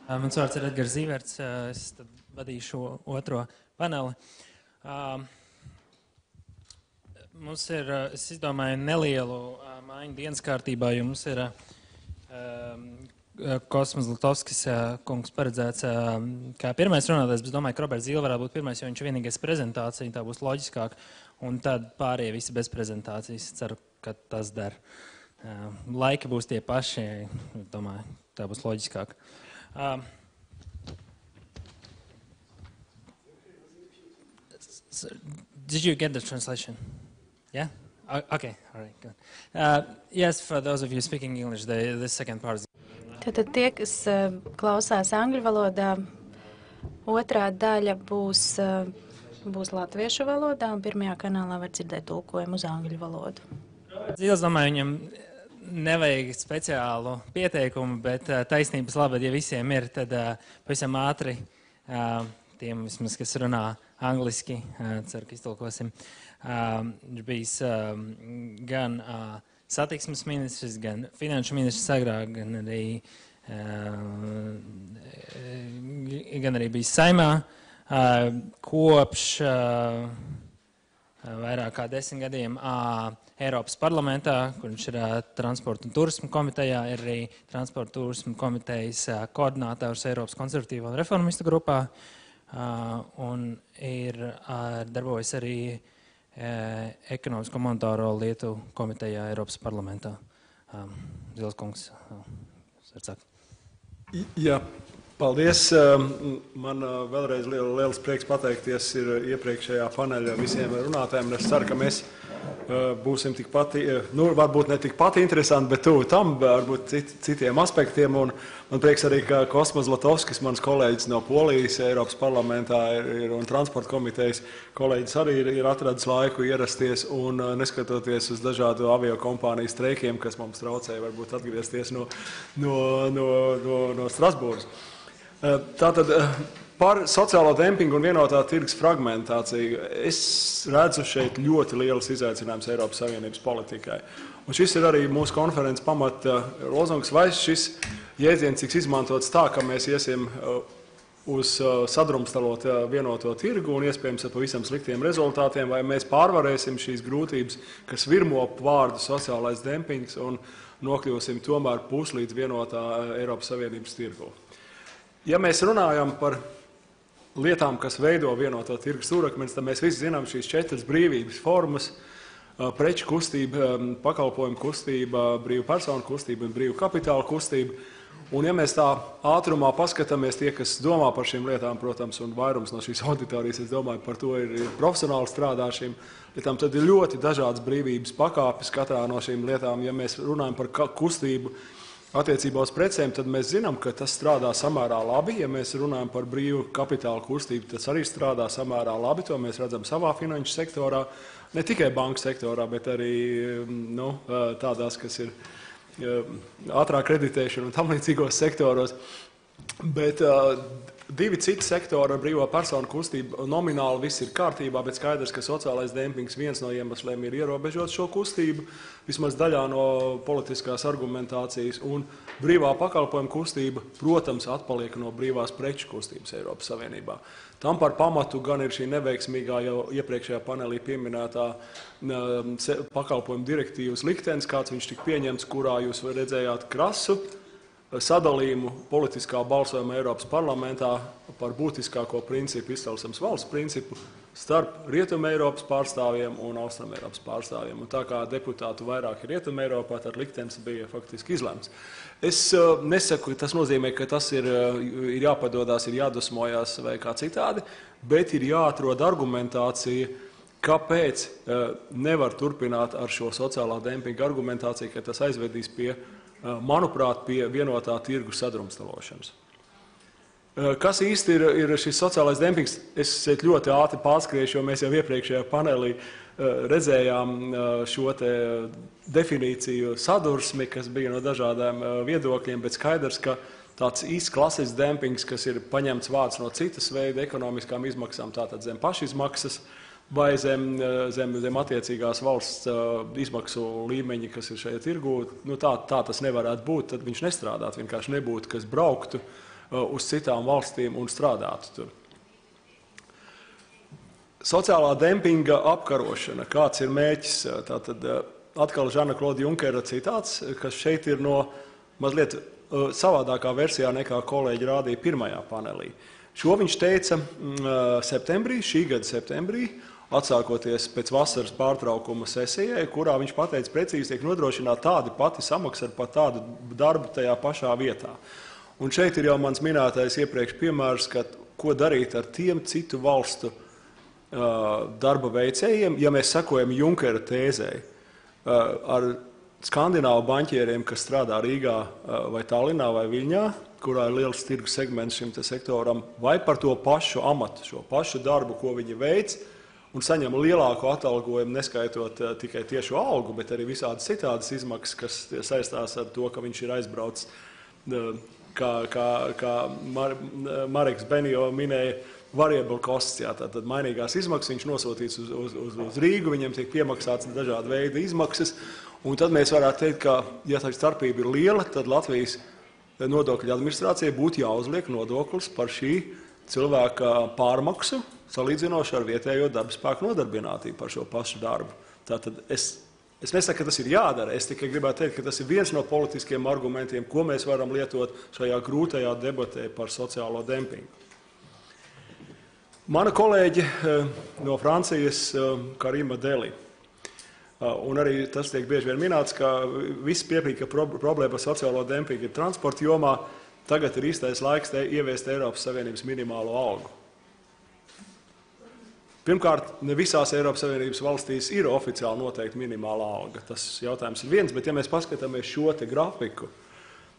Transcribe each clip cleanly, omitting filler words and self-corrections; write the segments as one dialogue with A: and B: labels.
A: Mans vārds ir Edgars Zīverts, es tad vadīšu otro paneli. Mums ir, es izdomāju nelielu maiņu dienas kārtībā, jo mums ir Kosmas Zlatovskis kungs paredzēts kā pirmais runātājs, bet domāju, ka Roberts Zīle varētu būt pirmais, jo viņš ir vienīgais prezentācija, tā būs loģiskāk, un tad pārējie visi bez prezentācijas. Ceru, ka tas der. Laiki būs tie paši, domāju, tā būs loģiskāk. Did you get the translation? Yeah? Okay, all right, good. Yes, for those of you speaking English, the second part is...
B: Tātad tie, kas klausās angļu valodā, otrā daļa būs latviešu valodā, un pirmajā kanālā var dzirdēt tulkojumu uz angļu valodu.
A: Zīles, domāju, viņam nevajag speciālu pieteikumu, bet taisnības labad, ja visiem ir, tad pavisam ātri tiem vismaz, kas runā angliski, ceru, ka iztulkosim. Ir bijis gan satiksmes ministrs, gan finanšu ministrs agrāk, gan arī bijis Saimā kopš vairāk kā 10 gadiem Eiropas parlamentā, kur viņš ir transporta un turismu komitejā, ir arī transporta turismu komitejas koordinātors Eiropas konservatīvo un reformistu grupā, un ir darbojas arī ekonomisko monetāro lietu komitejā Eiropas parlamentā. Zīles kungs, var sākt.
C: Jā, paldies. Man vēlreiz liels prieks pateikties ir iepriekšējā paneļa visiem runātājiem. Es ceru, ka mēs būsim tikpat, varbūt ne tikpat interesanti, bet tuvu tam, varbūt citiem aspektiem. Un man prieks arī, ka Kosmas Zlatovskis, mans kolēģis no Polijas, Eiropas parlamentā un transporta komitejas kolēģis arī ir atradis laiku ierasties un neskatoties uz dažādu aviokompāniju streikiem, kas mums traucēja varbūt atgriezties no Strasbūras. Tātad par sociālo dempingu un vienotā tirgus fragmentāciju es redzu šeit ļoti liels izaicinājums Eiropas Savienības politikai. Un šis ir arī mūsu konferences pamata lozungs, vai šis jēdziens tiks izmantots tā, ka mēs iesim uz sadrumstalot vienoto tirgu un iespējams ar pavisam sliktiem rezultātiem, vai mēs pārvarēsim šīs grūtības, kas virmo vārdu sociālais dempings un nokļūsim tomēr puslīdz vienotā Eiropas Savienības tirgu. Ja mēs runājam par lietām, kas veido vienoto tirgus stūrakmeņus, tad mēs visi zinām šīs 4 brīvības formas - preču kustība, pakalpojumu kustība, brīvu personu kustība un brīvu kapitāla kustība. Un ja mēs tā ātrumā paskatāmies, tie, kas domā par šīm lietām, protams, un vairums no šīs auditorijas, es domāju, par to ir profesionāli strādā šīm lietām, tad ir ļoti dažādas brīvības pakāpes katrā no šīm lietām. Ja mēs runājam par kustību attiecībā uz precēm, tad mēs zinām, ka tas strādā samērā labi. Ja mēs runājam par brīvu kapitāla kustību, tas arī strādā samērā labi. To mēs redzam savā finanšu sektorā, ne tikai banku sektorā, bet arī tādās, kas ir ātrā kreditēšana un tam līdzīgos sektoros. Bet divi citi sektori ar brīvo personu kustību nomināli viss ir kārtībā, bet skaidrs, ka sociālais dempings viens no iemesliem ir ierobežot šo kustību, vismaz daļā no politiskās argumentācijas, un brīvā pakalpojuma kustība, protams, atpaliek no brīvās preču kustības Eiropas Savienībā. Tam par pamatu gan ir šī neveiksmīgā jau iepriekšējā panelī pieminētā pakalpojuma direktīvas liktenis, kāds viņš tika pieņemts, kurā jūs redzējāt krasu sadalījumu politiskā balsojuma Eiropas parlamentā par būtiskāko principu, izcelsmes valsts principu, starp Rietuma Eiropas pārstāvjiem un Austrum Eiropas pārstāvjiem. Un tā kā deputātu vairāk ir Rietuma Eiropā, tad liktenis bija faktiski izlemts. Es nesaku, ka tas nozīmē, ka tas ir jāpadodās, ir jādusmojās vai kā citādi, bet ir jāatrod argumentācija, kāpēc nevar turpināt ar šo sociālā dempinga argumentāciju, ka tas aizvedīs pie, manuprāt, pie vienotā tirgu sadrumstalošanas. Kas īsti ir šis sociālais dempings? Es šeit ļoti ātri pārskriešu, jo mēs jau iepriekšējā panelī redzējām šo te definīciju sadursmi, kas bija no dažādām viedokļiem, bet skaidrs, ka tāds īsts klasisks dempings, kas ir paņemts vārds no citas veida ekonomiskām izmaksām, tātad zem pašizmaksas, vai zem attiecīgās valsts izmaksu līmeņi, kas ir šajā tirgū. Tā tas nevarētu būt, tad viņš nestrādātu, vienkārši nebūtu, kas brauktu uz citām valstīm un strādātu tur. Sociālā dempinga apkarošana. Kāds ir mērķis? Tātad atkal Žana-Klauda Junkera citāts, kas šeit ir no mazliet savādākā versijā nekā kolēģi rādīja pirmajā panelī. Šo viņš teica septembrī, šī gada septembrī, atsākoties pēc vasaras pārtraukuma sesijai, kurā viņš pateica precīzi tiek nodrošināta tāda pati samaksa par tādu darbu tajā pašā vietā. Un šeit ir jau mans minētais iepriekš piemērs, ka ko darīt ar tiem citu valstu darba veicējiem, ja mēs sekojam Junkera tēzei ar skandināvu baņķieriem, kas strādā Rīgā vai Tallinā vai Viļņā, kurā ir liels tirgus segments šim te sektoram, vai par to pašu amatu, šo pašu darbu, ko viņi veic, un saņem lielāku atalgojumu, neskaitot tikai tiešu algu, bet arī visādas citādas izmaksas, kas saistās ar to, ka viņš ir aizbraucis, kā Mareks Benio minēja, variable costs, tātad mainīgās izmaksas, viņš nosūtīts uz Rīgu, viņam tiek piemaksāts dažāda veida izmaksas, un tad mēs varētu teikt, ka, ja tā starpība ir liela, tad Latvijas nodokļu administrācijai būtu jāuzliek nodoklis par šī cilvēka pārmaksu, salīdzinoši ar vietējo darbspēku nodarbinātību par šo pašu darbu. Tātad es nesaku, ka tas ir jādara, es tikai gribētu teikt, ka tas ir viens no politiskiem argumentiem, ko mēs varam lietot šajā grūtajā debatē par sociālo dempingu. Mana kolēģe no Francijas, Karima Deli, un arī tas tiek bieži vien minēts, ka viss piekrīt, ka problēma ar sociālo dempingu ir transporta jomā, tagad ir īstais laiks ieviest Eiropas Savienības minimālo algu. Pirmkārt, ne visās Eiropas Savienības valstīs ir oficiāli noteikti minimāla alga. Tas jautājums ir viens, bet ja mēs paskatāmies šo te grafiku,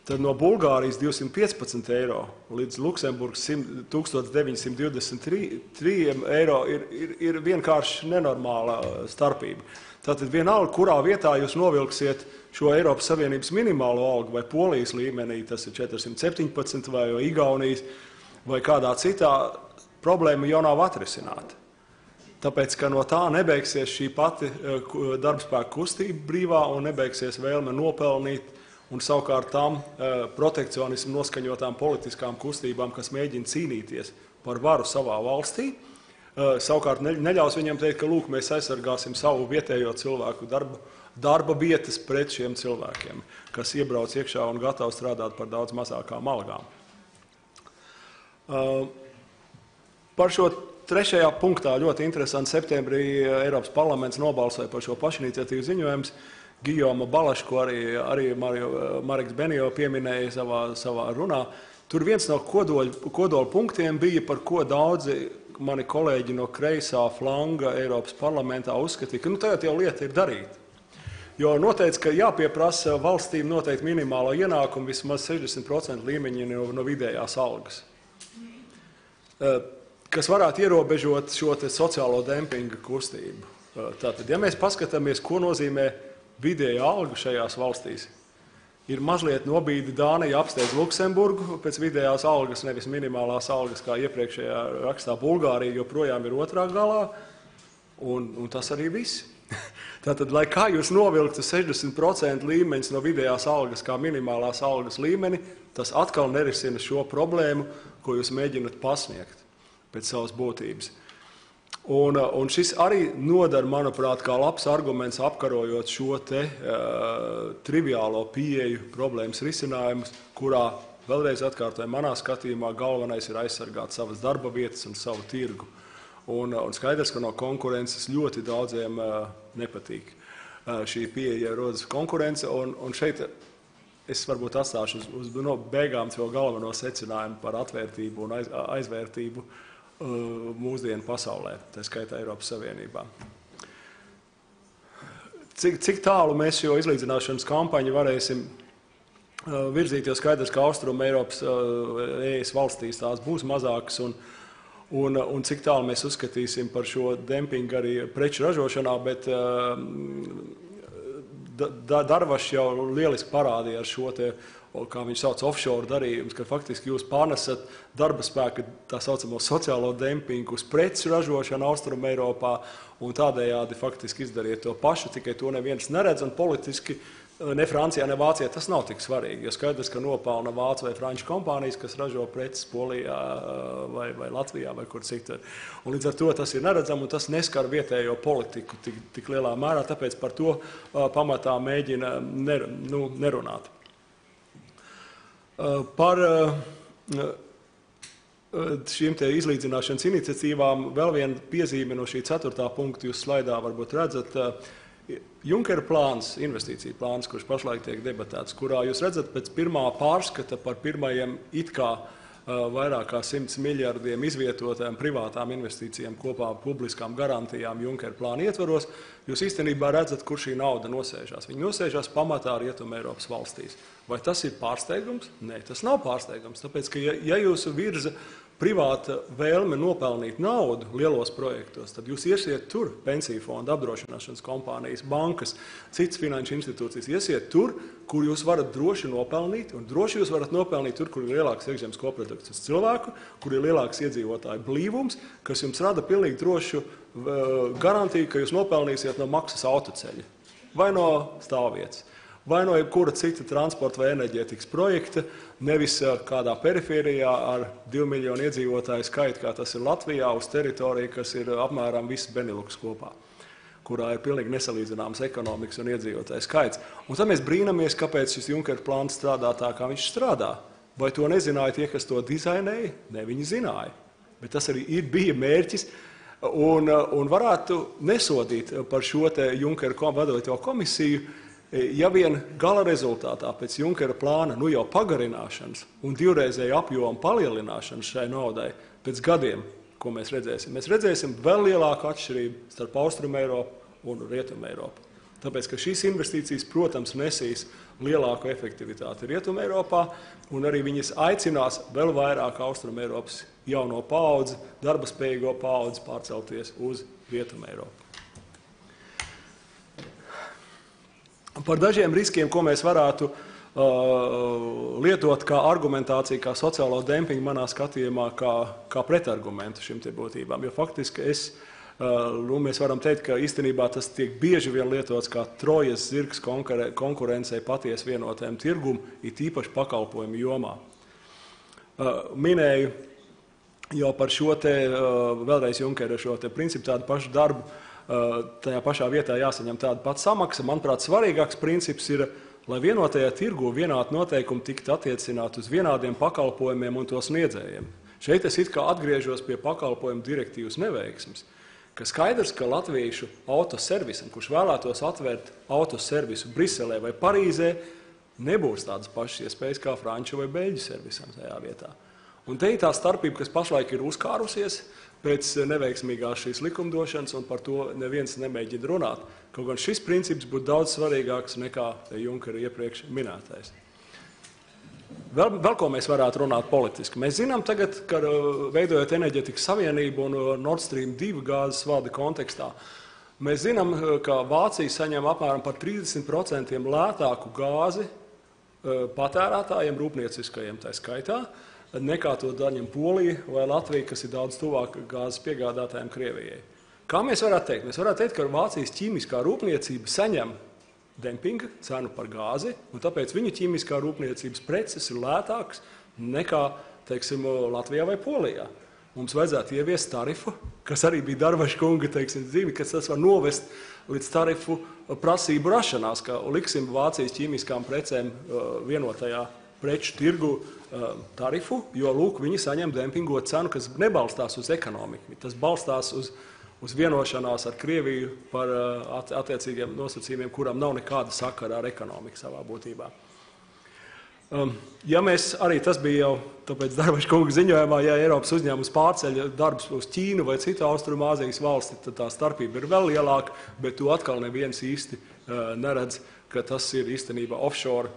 C: tad no Bulgārijas 215 eiro līdz Luksemburgas 1923 eiro ir vienkārši nenormāla starpība. Tātad vienalga, kurā vietā jūs novilksiet šo Eiropas Savienības minimālo algu, vai Polijas līmenī, tas ir 417 vai Igaunijas, vai kādā citā, problēma jau nav atrisināta. Tāpēc, ka no tā nebeigsies šī pati darbspēka kustība brīvā un nebeigsies vēlme nopelnīt, un savukārt tām protekcionismu noskaņotām politiskām kustībām, kas mēģina cīnīties par varu savā valstī, savukārt neļaus viņam teikt, ka lūk, mēs aizsargāsim savu vietējo cilvēku darba vietas pret šiem cilvēkiem, kas iebrauc iekšā un gatavi strādāt par daudz mazākām algām. Par šo trešajā punktā ļoti interesanti septembrī Eiropas parlaments nobalsoja par šo pašiniciatīvu ziņojumus. Gijoma Balaša, ko arī Mareks Benio pieminēja savā runā. Tur viens no kodola punktiem bija, par ko daudzi mani kolēģi no kreisā flanga Eiropas parlamentā uzskatīja, ka tagad jau lieta ir darīta. Jo noteica, ka jāpieprasa valstīm noteikti minimālo ienākumu vismaz 60% līmeņi no vidējās algas, kas varētu ierobežot šo te sociālo dempinga kustību. Tātad, ja mēs paskatāmies, ko nozīmē vidēja alga šajās valstīs, ir mazliet nobīdi Dānija apsteidz Luksemburgu pēc vidējās algas, nevis minimālās algas, kā iepriekšējā rakstā Bulgārija joprojām ir otrā galā, un tas arī viss. Tātad, lai kā jūs novilktu 60% līmeņus no vidējās algas kā minimālās algas līmeni, tas atkal nerisina šo problēmu, ko jūs mēģināt pasniegt pēc savas būtības. Un šis arī nodara, manuprāt, kā labs arguments apkarojot šo te triviālo pieeju problēmas risinājumus, kurā, vēlreiz atkārtoju, manā skatījumā galvenais ir aizsargāt savas darba vietas un savu tirgu. Un skaidrs, ka no konkurences ļoti daudziem nepatīk šī pieeja, rodas konkurence, un šeit es varbūt atstāšu uz beigām šo galveno secinājumu par atvērtību un aizvērtību mūsdienu pasaulē, tā skaitā Eiropas Savienībā. Cik tālu mēs šo izlīdzināšanas kampaņu varēsim virzīt, jo skaidrs, ka Austrum Eiropas ES valstīs tās būs mazākas, un cik tālu mēs uzskatīsim par šo dempingu arī preču ražošanā, bet Darvašs jau lieliski parādīja ar šo te, kā viņš sauc, offshore darījums, ka faktiski jūs pārnesat darba spēku tā saucamo sociālo dempingu uz preču ražošanu Austrum Eiropā un tādējādi faktiski izdariet to pašu, tikai to neviens neredz un politiski ne Francijā, ne Vācijā, tas nav tik svarīgi, jo skaidrs, ka nopelna vācu vai franču kompānijas, kas ražo preces Polijā vai Latvijā vai kur citur. Un līdz ar to tas ir neredzam, un tas neskar vietējo politiku tik lielā mērā, tāpēc par to pamatā mēģina nerunāt. Par šīm te izlīdzināšanas iniciatīvām vēl viena piezīme no šī 4. punkta, jūs slaidā varbūt redzat, Junkera plāns, investīcija plāns, kurš pašlaik tiek debatēts, kurā jūs redzat pēc pirmā pārskata par pirmajiem it kā vairāk kā 100 miljardiem izvietotām privātām investīcijām kopā publiskām garantijām Junkera plāna ietvaros, jūs īstenībā redzat, kur šī nauda nosēžās. Viņa nosēžās pamatā Rietumē Eiropas valstīs. Vai tas ir pārsteigums? Nē, tas nav pārsteigums, tāpēc, ka ja jūsu virza privāta vēlme nopelnīt naudu lielos projektos, tad jūs iesiet tur pensiju fonda, apdrošināšanas kompānijas, bankas, citas finanšu institūcijas, iesiet tur, kur jūs varat droši nopelnīt, un droši jūs varat nopelnīt tur, kur ir lielāks iekšzemes koprodukts uz cilvēku, kur ir lielāks iedzīvotāju blīvums, kas jums rada pilnīgi drošu garantiju, ka jūs nopelnīsiet no maksas autoceļa vai no stāvvietas, vai no jebkura cita transporta vai enerģētikas projekta, nevis kādā perifērijā ar 2 miljonu iedzīvotāju skaitu, kā tas ir Latvijā, uz teritoriju, kas ir apmēram viss Beneluks kopā, kurā ir pilnīgi nesalīdzināms ekonomikas un iedzīvotāju skaits. Un tad mēs brīnamies, kāpēc šis Junkera plāns strādā tā, kā viņš strādā. Vai to nezināja tie, kas to dizainēja? Ne, viņi zināja. Bet tas arī bija mērķis, un varētu nesodīt par šo te Junkera vadoto komisiju, ja vien gala rezultātā pēc Junkera plāna jau pagarināšanas un divreizēju apjomu palielināšanas šai naudai pēc gadiem, ko mēs redzēsim vēl lielāku atšķirību starp Austrumu Eiropu un Rietumu Eiropu. Tāpēc, ka šīs investīcijas, protams, nesīs lielāku efektivitāti Rietumu Eiropā, un arī viņas aicinās vēl vairāk Austrumu Eiropas jauno paudzi, darbaspējīgo paudzi pārcelties uz Rietumu Eiropu. Par dažiem riskiem, ko mēs varētu lietot kā argumentāciju, kā sociālo dempingu manā skatījumā, kā pretargumentu šim te būtībām. Jo faktiski mēs varam teikt, ka īstenībā tas tiek bieži vien lietots kā trojas zirgs konkurencei patiesi vienotajam tirgum, it īpaši pakalpojumu jomā. Minēju jau par šo te, vēlreiz Junkera šo te principu tādu pašu darbu, tajā pašā vietā jāsaņem tāda pati samaksa. Manuprāt, svarīgāks princips ir, lai vienotajā tirgu vienādi noteikumi tiktu attiecināt uz vienādiem pakalpojumiem un to sniedzējiem. Šeit es it kā atgriežos pie pakalpojumu direktīvas neveiksmes, ka skaidrs, ka latviešu autoservisam, kurš vēlētos atvērt autoservisu Briselē vai Parīzē, nebūs tādas pašas iespējas kā franču vai beļģu servisam tajā vietā. Un te ir tā starpība, kas pašlaik ir uzkārusies pēc neveiksmīgās šīs likumdošanas, un par to neviens nemēģina runāt. Kaut gan šis princips būtu daudz svarīgāks nekā Junkera iepriekš minētais. Vēl ko mēs varētu runāt politiski. Mēs zinām tagad, ka veidojot enerģētikas savienību un Nord Stream 2 gāzes vada kontekstā, mēs zinām, ka Vācija saņem apmēram par 30% lētāku gāzi patērētājiem, rūpnieciskajiem tā skaitā, nekā to daņem Polija vai Latvija, kas ir daudz tuvāk gāzes piegādātājiem Krievijai. Kā mēs varētu teikt? Mēs varētu teikt, ka Vācijas ķīmiskā rūpniecība saņem dempinga cenu par gāzi, un tāpēc viņu ķīmiskā rūpniecības preces ir lētākas nekā, teiksim, Latvijā vai Polijā. Mums vajadzētu ieviest tarifu, kas arī bija Darvaša kunga, teiksim, dzīvi, kas tas var novest līdz tarifu prasību rašanās, ka liksim Vācijas ķīmiskām precēm vienotajā preču tirgu tarifu, jo, lūk, viņi saņem dempingot cenu, kas nebalstās uz ekonomiku. Tas balstās uz vienošanās ar Krieviju par attiecīgiem nosacījumiem, kuram nav nekāda sakara ar ekonomiku savā būtībā. Ja mēs arī tas bija jau, tāpēc Darvaša kunga ziņojumā, ja Eiropas uzņēmums pārceļ darbus uz Ķīnu vai citu Austrumāzijas valsti, tad tā starpība ir vēl lielāka, bet to atkal neviens īsti neredz, ka tas ir īstenībā offshore,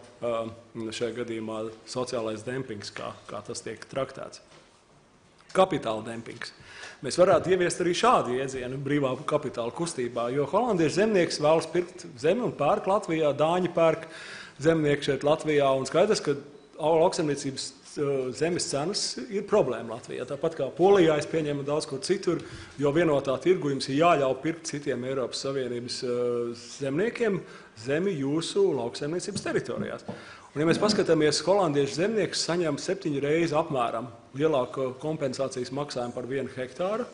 C: šajā gadījumā sociālais dempings, kā tas tiek traktēts. Kapitāla dempings. Mēs varētu ieviest arī šādu iedzienu brīvā kapitāla kustībā, jo holandiešu zemnieks vēlas pirkt zemi un pērk Latvijā, dāņi pērk zemnieki šeit Latvijā, un skaidrs, ka lauksaimniecības zemes cenas ir problēma Latvijā. Tāpat kā Polijā, es pieņemu daudz kur citur, jo vienotā tirgu jums ir jāļauj pirkt citiem Eiropas Savienības zemniekiem zemi jūsu lauksaimniecības teritorijās. Un, ja mēs paskatāmies, holandiešu zemnieks saņem 7 reizes apmēram lielāku kompensācijas maksājumu par 1 hektāru,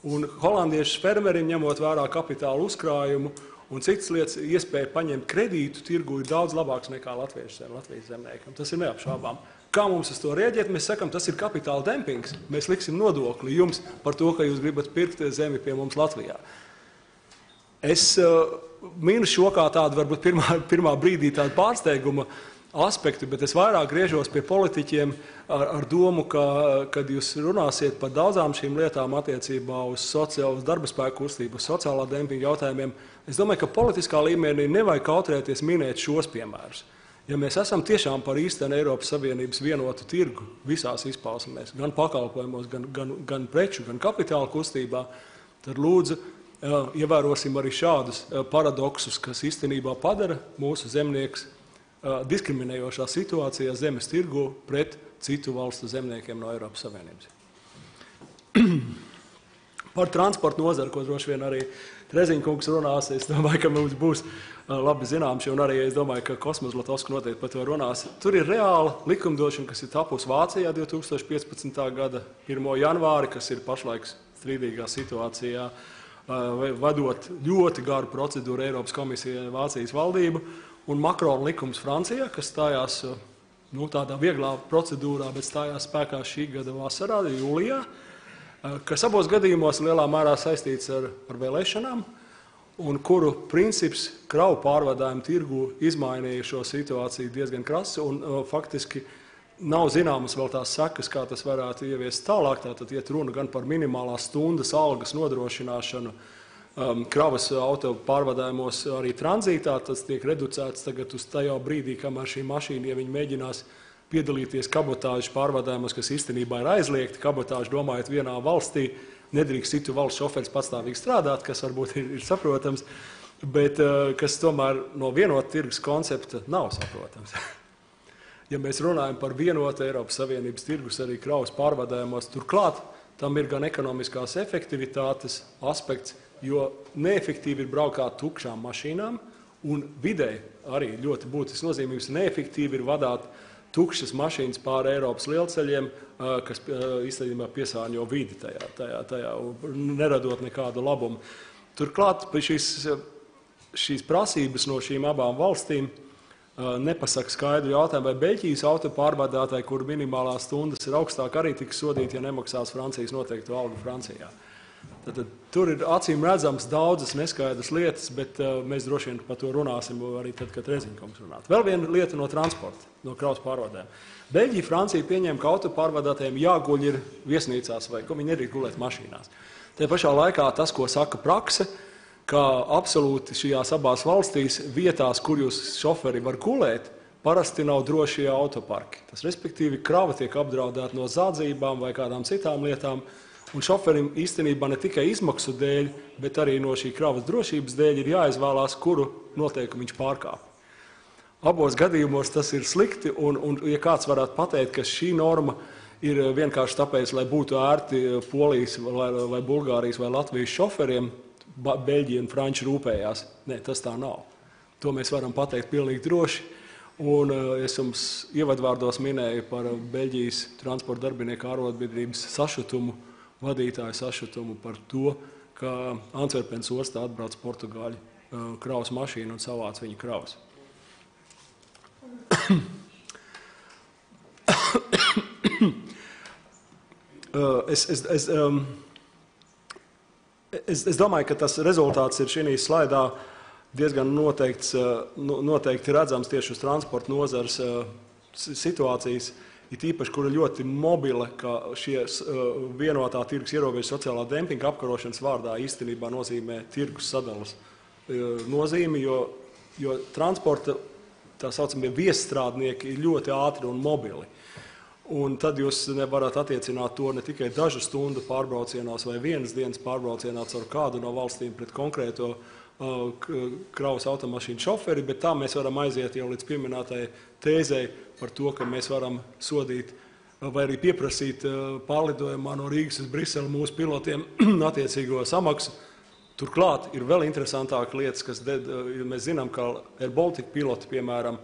C: un holandiešu fermerim, ņemot vērā kapitāla uzkrājumu un citas lietas, iespēja paņemt kredītu tirgu ir daudz labāks nekā Latvijas zemniekam. Tas ir neapšaubām. Kā mums uz to rēģēt? Mēs sakam, tas ir kapitāla dempings. Mēs liksim nodokli jums par to, ka jūs gribat pirkt zemi pie mums Latvijā. Es minu šo kā tādu, varbūt pirmā brīdī tādu pārsteiguma aspektu, bet es vairāk griežos pie politiķiem ar domu, ka, kad jūs runāsiet par daudzām šīm lietām attiecībā uz darba spēku kustību, uz sociālā dempinga jautājumiem, es domāju, ka politiskā līmenī nevajag kautrēties minēt šos piemērus. Ja mēs esam tiešām par īstenu Eiropas Savienības vienotu tirgu visās izpausmēs, gan pakalpojumos, gan preču, gan kapitāla kustībā, tad lūdzu ievērosim arī šādus paradoksus, kas īstenībā padara mūsu zemnieks diskriminējošā situācijā zemes tirgu pret citu valstu zemniekiem no Eiropas Savienības. Par transportu nozaru, ko droši vien arī Treziņkungs runās, es domāju, ka mums būs labi zināms, un arī es domāju, ka Kosmas Zlatovskis noteikti par to runās. Tur ir reāla likumdošana, kas ir tapusi Vācijā 2015. gada 1. janvāri, kas ir pašlaik strīdīgā situācijā, vadot ļoti garu procedūru Eiropas komisijai Vācijas valdību, un Makrona likums Francijā, kas stājās tādā vieglā procedūrā, bet stājās spēkā šī gada vasarā, jūlijā, kas abos gadījumos lielā mērā saistīts ar vēlēšanām, un kuru princips kravu pārvadājumu tirgu izmainīja šo situāciju diezgan krasi, un faktiski nav zināmas vēl tās sekas, kā tas varētu ieviest tālāk. Tātad iet runa gan par minimālās stundas algas nodrošināšanu, kravas auto pārvadājumos arī tranzītā, tas tiek reducēts tagad uz tajā brīdī, kamēr šī mašīna, ja viņi mēģinās piedalīties kabotāžu pārvadājumos, kas īstenībā ir aizliegti, kabotāžu domājot vienā valstī, nedrīkst citu valstu šoferis patstāvīgi strādāt, kas varbūt ir saprotams, bet kas tomēr no vienota tirgus koncepta nav saprotams. Ja mēs runājam par vienotu Eiropas Savienības tirgus arī kravas pārvadājumos, turklāt tam ir gan ekonomiskās efektivitātes aspekts, jo neefektīvi ir braukāt tukšām mašīnām, un videi arī ļoti būtisks nozīmīgs neefektīvi ir vadāt tukšas mašīnas pāri Eiropas lielceļiem, kas īstenībā piesārņo vidi tajā neradot nekādu labumu. Turklāt šīs prasības no šīm abām valstīm nepasaka skaidru jautājumu, vai Beļģijas autopārvadātāji, kur minimālās stundas ir augstāk, arī tiks sodīti, ja nemaksās Francijas noteikto algu Francijā. Tad tur ir acīm redzams daudzas neskaidras lietas, bet mēs droši vien par to runāsim arī tad, kad Treziņkungs runāt. Vēl viena lieta no transporta, no kravas pārvadājuma. Beļģija, Francija pieņēma, ka autopārvadātājiem jāguļ ir viesnīcās vai ko viņi nedrīkst gulēt mašīnās. Te pašā laikā tas, ko saka prakse, ka absolūti šajās abās valstīs vietās, kur jūs šoferi var gulēt, parasti nav drošie autoparki. Tas, respektīvi, krava tiek apdraudēta no zādzībām vai kādām citām lietām, un šoferim īstenībā ne tikai izmaksu dēļ, bet arī no šī kravas drošības dēļ ir jāizvēlās, kuru noteikumu viņš pārkāp. Abos gadījumos tas ir slikti, un ja kāds varētu pateikt, ka šī norma ir vienkārši tāpēc, lai būtu ērti Polijas vai Bulgārijas vai Latvijas šoferiem, Beļģija un Franči rūpējās. Nē, tas tā nav. To mēs varam pateikt pilnīgi droši. Un es jums ievadvārdos minēju par Beļģijas transporta darbinieku ārotbiedrības sašutumu, vadītāju sašutumu par to, ka Antverpenes ostā atbrauc portugāļu kravas mašīnu un savāc viņu kravas. Es domāju, ka tas rezultāts ir šī slaidā diezgan noteikti redzams tieši uz transporta nozares situācijas, it īpaši, kura ļoti mobila, ka šie vienotā tirgus ierobežu sociālā dempinga apkarošanas vārdā īstenībā nozīmē tirgus sadalas nozīmi, jo transporta tā saucamie viesstrādnieki ir ļoti ātri un mobili. Un tad jūs nevarat attiecināt to ne tikai dažu stundu pārbraucienās vai vienas dienas pārbraucienā caur kādu no valstīm pret konkrēto kravas automašīnu šoferi, bet tā mēs varam aiziet jau līdz pieminētai tēzei par to, ka mēs varam sodīt vai arī pieprasīt pārlidojumā no Rīgas uz Briseli mūsu pilotiem attiecīgo samaksu Turklāt ir vēl interesantāka lietas, kas mēs zinām, ka Air Baltica piloti, piemēram,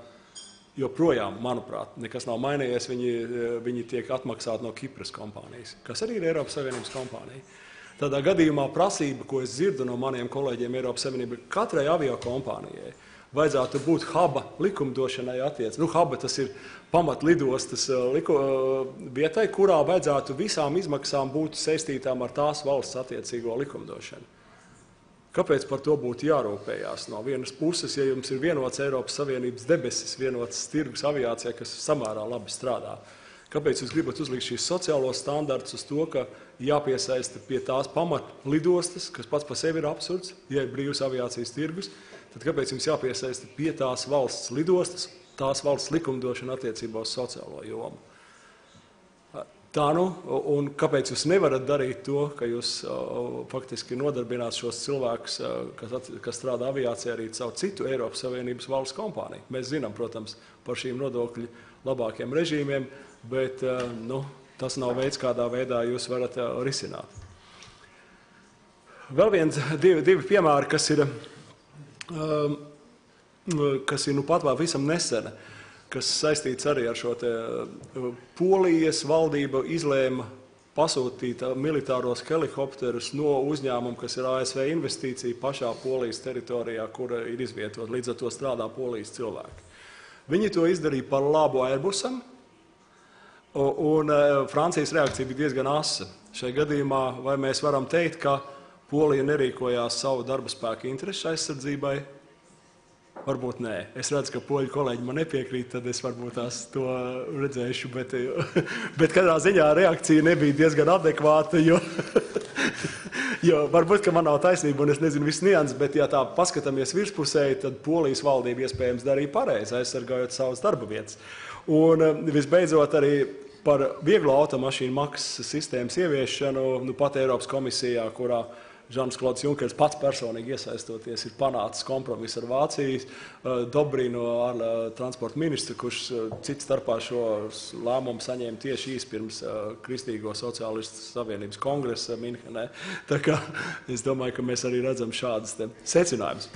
C: joprojām, manuprāt, nekas nav mainījies, viņi tiek atmaksāti no Kipras kompānijas, kas arī ir Eiropas Savienības kompānija. Tādā gadījumā prasība, ko es dzirdu no maniem kolēģiem Eiropas Savienībā, katrai aviokompānijai vajadzētu būt huba likumdošanai attiec. Huba tas ir pamatlidostas vietai, kurā vajadzētu visām izmaksām būt saistītām ar tās valsts attiecīgo likumdošanu. Kāpēc par to būtu jārūpējās? No vienas puses, ja jums ir vienots Eiropas Savienības debesis, vienots tirgus aviācijā, kas samērā labi strādā, kāpēc jūs gribat uzlikt šīs sociālos standartus uz to, ka jāpiesaista pie tās pamatlidostas, kas pats par sevi ir absurds, ja ir brīvs aviācijas tirgus, tad kāpēc jums jāpiesaista pie tās valsts lidostas, tās valsts likumdošana attiecībā uz sociālo jomu? Tā un kāpēc jūs nevarat darīt to, ka jūs faktiski nodarbināt šos cilvēkus, kas strādā aviācijā arī caur citu Eiropas Savienības valsts kompāniju? Mēs zinām, protams, par šīm nodokļu labākiem režīmiem, bet tas nav veids, kādā veidā jūs varat risināt. Vēl divi piemēri, kas ir pat vēl visam nesena, kas saistīts arī ar šo Polijas valdība izlēma pasūtīt militāros helikopterus no uzņēmuma, kas ir ASV investīcija pašā Polijas teritorijā, kura ir izvietot. Līdz ar to strādā Polijas cilvēki. Viņi to izdarīja par labu Airbusam, un Francijas reakcija bija diezgan asa. Šai gadījumā vai mēs varam teikt, ka Polija nerīkojās savu darba spēku interešu aizsardzībai? Varbūt nē. Es redzu, ka poļu kolēģi man nepiekrīt, tad es varbūt to redzēšu, bet katrā ziņā reakcija nebija diezgan adekvāta, jo varbūt, ka man nav taisnība un es nezinu visu nianses, bet ja tā paskatāmies virspusēji, tad Polijas valdība iespējams darīja pareizi, aizsargājot savas darba vietas. Un visbeidzot arī par vieglo automašīnu maksas sistēmas ieviešanu, pat Eiropas komisijā, kurā Žans-Klods Junkers pats personīgi iesaistoties ir panācis kompromisu ar Vācijas Dobrinu transporta ministru, kurš cits starpā šo lēmumu saņēma tieši īsi pirms Kristīgo sociālistu savienības kongresa Minhenē. Tā kā es domāju, ka mēs arī redzam šādas secinājumus.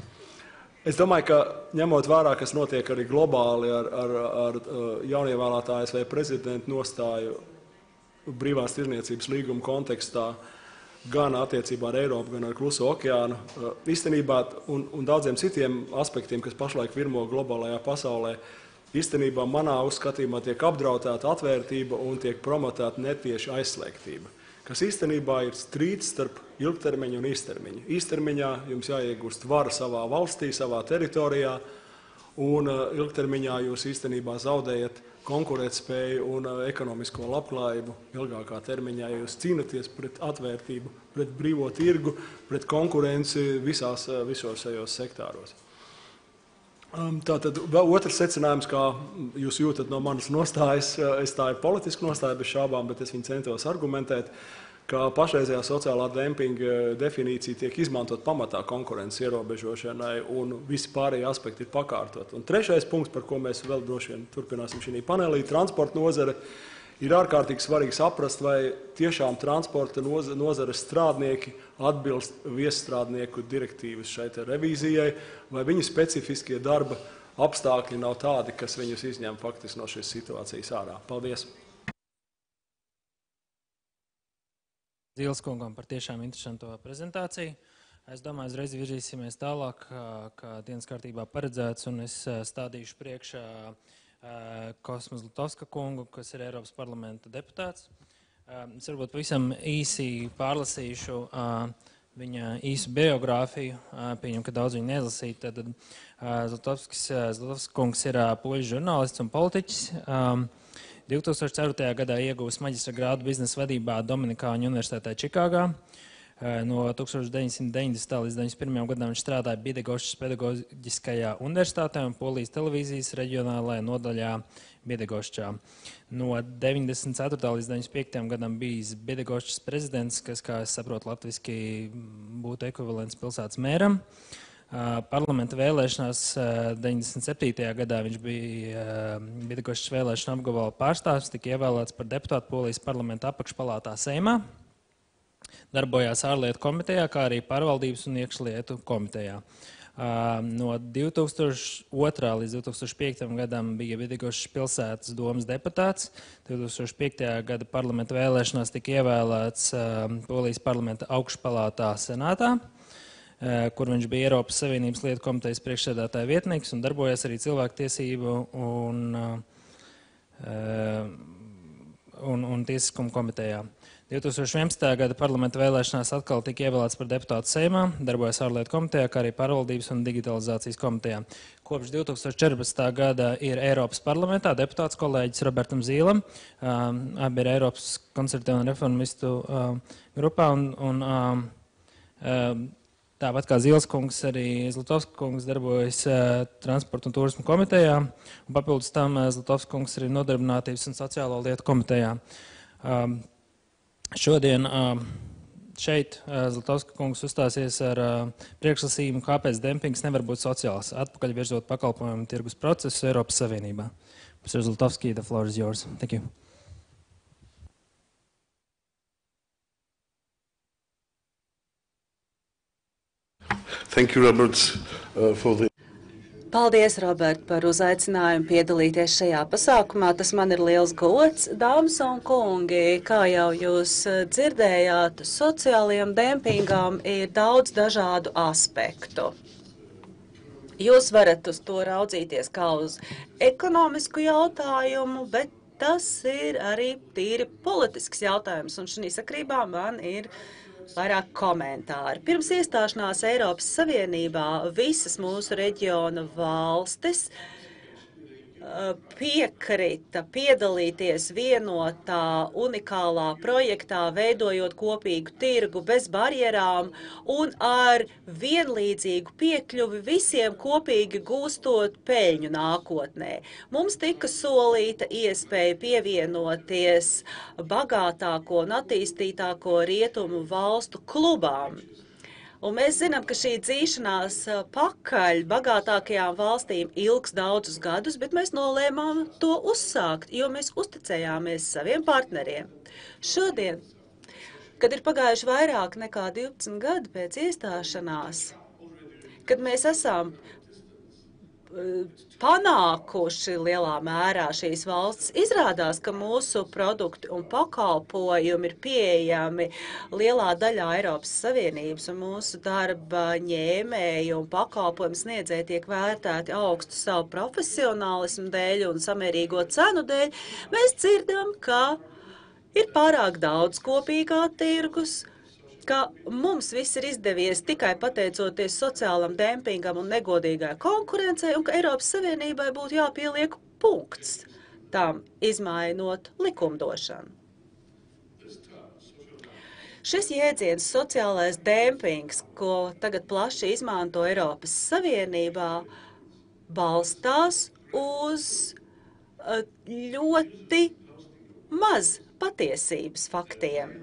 C: Es domāju, ka ņemot vērā, kas notiek arī globāli ar jaunievēlētā ASV prezidenta nostāju brīvās tirniecības līguma kontekstā, gan attiecībā ar Eiropu, gan ar Kluso okeānu, īstenībā un daudziem citiem aspektiem, kas pašlaik virmo globālajā pasaulē, īstenībā manā uzskatījumā tiek apdraudēta atvērtība un tiek promotēta netieši aizslēgtība, kas īstenībā ir strīds starp ilgtermiņu un īstermiņu. Īstermiņā jums jāiegūst vara savā valstī, savā teritorijā, un ilgtermiņā jūs īstenībā zaudējat konkurētspēju un ekonomisko labklājību ilgākā termiņā, ja jūs cīnaties pret atvērtību, pret brīvo tirgu, pret konkurenci visos šajos sektāros. Tātad vēl otrs secinājums, kā jūs jūtat no manas nostājas, tā ir politiska nostāja bez šābām, bet es viņu centos argumentēt, ka pašreizējā sociālā dempinga definīcija tiek izmantot pamatā konkurences ierobežošanai un visi pārējie aspekti ir pakārtot. Un trešais punkts, par ko mēs vēl droši vien turpināsim šī panelī, transporta nozare, ir ārkārtīgi svarīgi saprast, vai tiešām transporta nozares strādnieki atbilst viesstrādnieku direktīvas šai revīzijai, vai viņu specifiskie darba apstākļi nav tādi, kas viņus izņem faktiski no šīs situācijas ārā. Paldies!
A: Zīles kungam par tiešām interesanto prezentāciju. Es domāju, uzreiz virzīsimies tālāk, kā dienas kārtībā paredzēts, un es stādīšu priekšā Kosma Zlatovska kungu, kas ir Eiropas parlamenta deputāts. Es varbūt pavisam īsi pārlasīšu viņa īsu biogrāfiju, pieņem, ka daudz viņu neizlasīt. Tad Zlatovska kungs ir poļu žurnālists un politiķis. 2004. gadā ieguvis maģistra grādu biznesa vadībā Dominikāņu universitātē Čikāgā. No 1990. līdz 1991. gadam viņš strādāja Biedegošas pedagoģiskajā universitātē un Polijas televīzijas reģionālajā nodaļā Biedegoščā. No 94. līdz 95. gadam bijis Biedegošas prezidents, kas, kā es saprotu, latviski būtu ekvivalents pilsētas mēram. Parlamenta vēlēšanās 97. gadā viņš bija Biedegošas vēlēšana apgabala pārstāvs, tika ievēlēts par deputātu Polijas parlamenta apakšpalātā Seimā. Darbojās ārlietu komitejā, kā arī pārvaldības un iekšlietu komitejā. No 2002. līdz 2005. gadam bija Vidigošas pilsētas domas deputāts. 2005. gada parlamenta vēlēšanās tika ievēlēts Polijas parlamenta augšpalātā senātā, kur viņš bija Eiropas Savienības lietu komitejas priekšsēdētāja vietnieks un darbojās arī cilvēktiesību un tiesiskumu komitejā. 2011. gada parlamenta vēlēšanās atkal tika ievēlēts par deputātu Seimā, darbojas ārlietu komitejā, kā arī pārvaldības un digitalizācijas komitejā. Kopš 2014. gada ir Eiropas parlamentā deputāts kolēģis Robertam Zīlam, abi ir Eiropas konservatīvu un reformistu grupā, tāpat kā Zīles kungs, arī Zlatovska kungs darbojas transporta un turismu komitejā, un papildus tam Zlatovska kungs arī nodarbinātības un sociālo lietu komitejā. Šodien šeit Zlatovska kungs uzstāsies ar priekšlasījumu, kāpēc dempings nevar būt sociāls, atpakaļ virzot pakalpojumu tirgus procesu Eiropas Savienībā. Mr. Zlatovski, the floor is yours. Thank you.
D: Thank you, Robert, for the...
E: Paldies, Robert, par uzaicinājumu piedalīties šajā pasākumā. Tas man ir liels gods. Dāmas un kungi, kā jau jūs dzirdējāt, sociālajiem dempingām ir daudz dažādu aspektu. Jūs varat uz to raudzīties kā uz ekonomisku jautājumu, bet tas ir arī tīri politisks jautājums, un šī sakrībā man ir vairāk komentāri. Pirms iestāšanās Eiropas Savienībā visas mūsu reģiona valstis piekrita piedalīties vienotā unikālā projektā, veidojot kopīgu tirgu bez barjerām un ar vienlīdzīgu piekļuvi visiem kopīgi gūstot peļņu nākotnē. Mums tika solīta iespēja pievienoties bagātāko un attīstītāko rietumu valstu klubām. Un mēs zinām, ka šī dzīšanās pakaļ bagātākajām valstīm ilgs daudzus gadus, bet mēs nolēmām to uzsākt, jo mēs uzticējāmies saviem partneriem. Šodien, kad ir pagājuši vairāk nekā 12 gadi pēc iestāšanās, kad mēs esam panākuši lielā mērā šīs valsts, izrādās, ka mūsu produkti un pakalpojumi ir pieejami lielā daļā Eiropas Savienības, un mūsu darba ņēmēji un pakalpojumu sniedzēji tiek vērtēti augstu savu profesionālismu dēļ un samērīgo cenu dēļ. Mēs dzirdam, ka ir pārāk daudz kopīgā tirgus, ka mums viss ir izdevies tikai pateicoties sociālam dempingam un negodīgai konkurencei, un ka Eiropas Savienībai būtu jāpieliek punkts tam, izmainot likumdošanu. Šis jēdziens sociālais dempings, ko tagad plaši izmanto Eiropas Savienībā, balstās uz ļoti maz patiesības faktiem.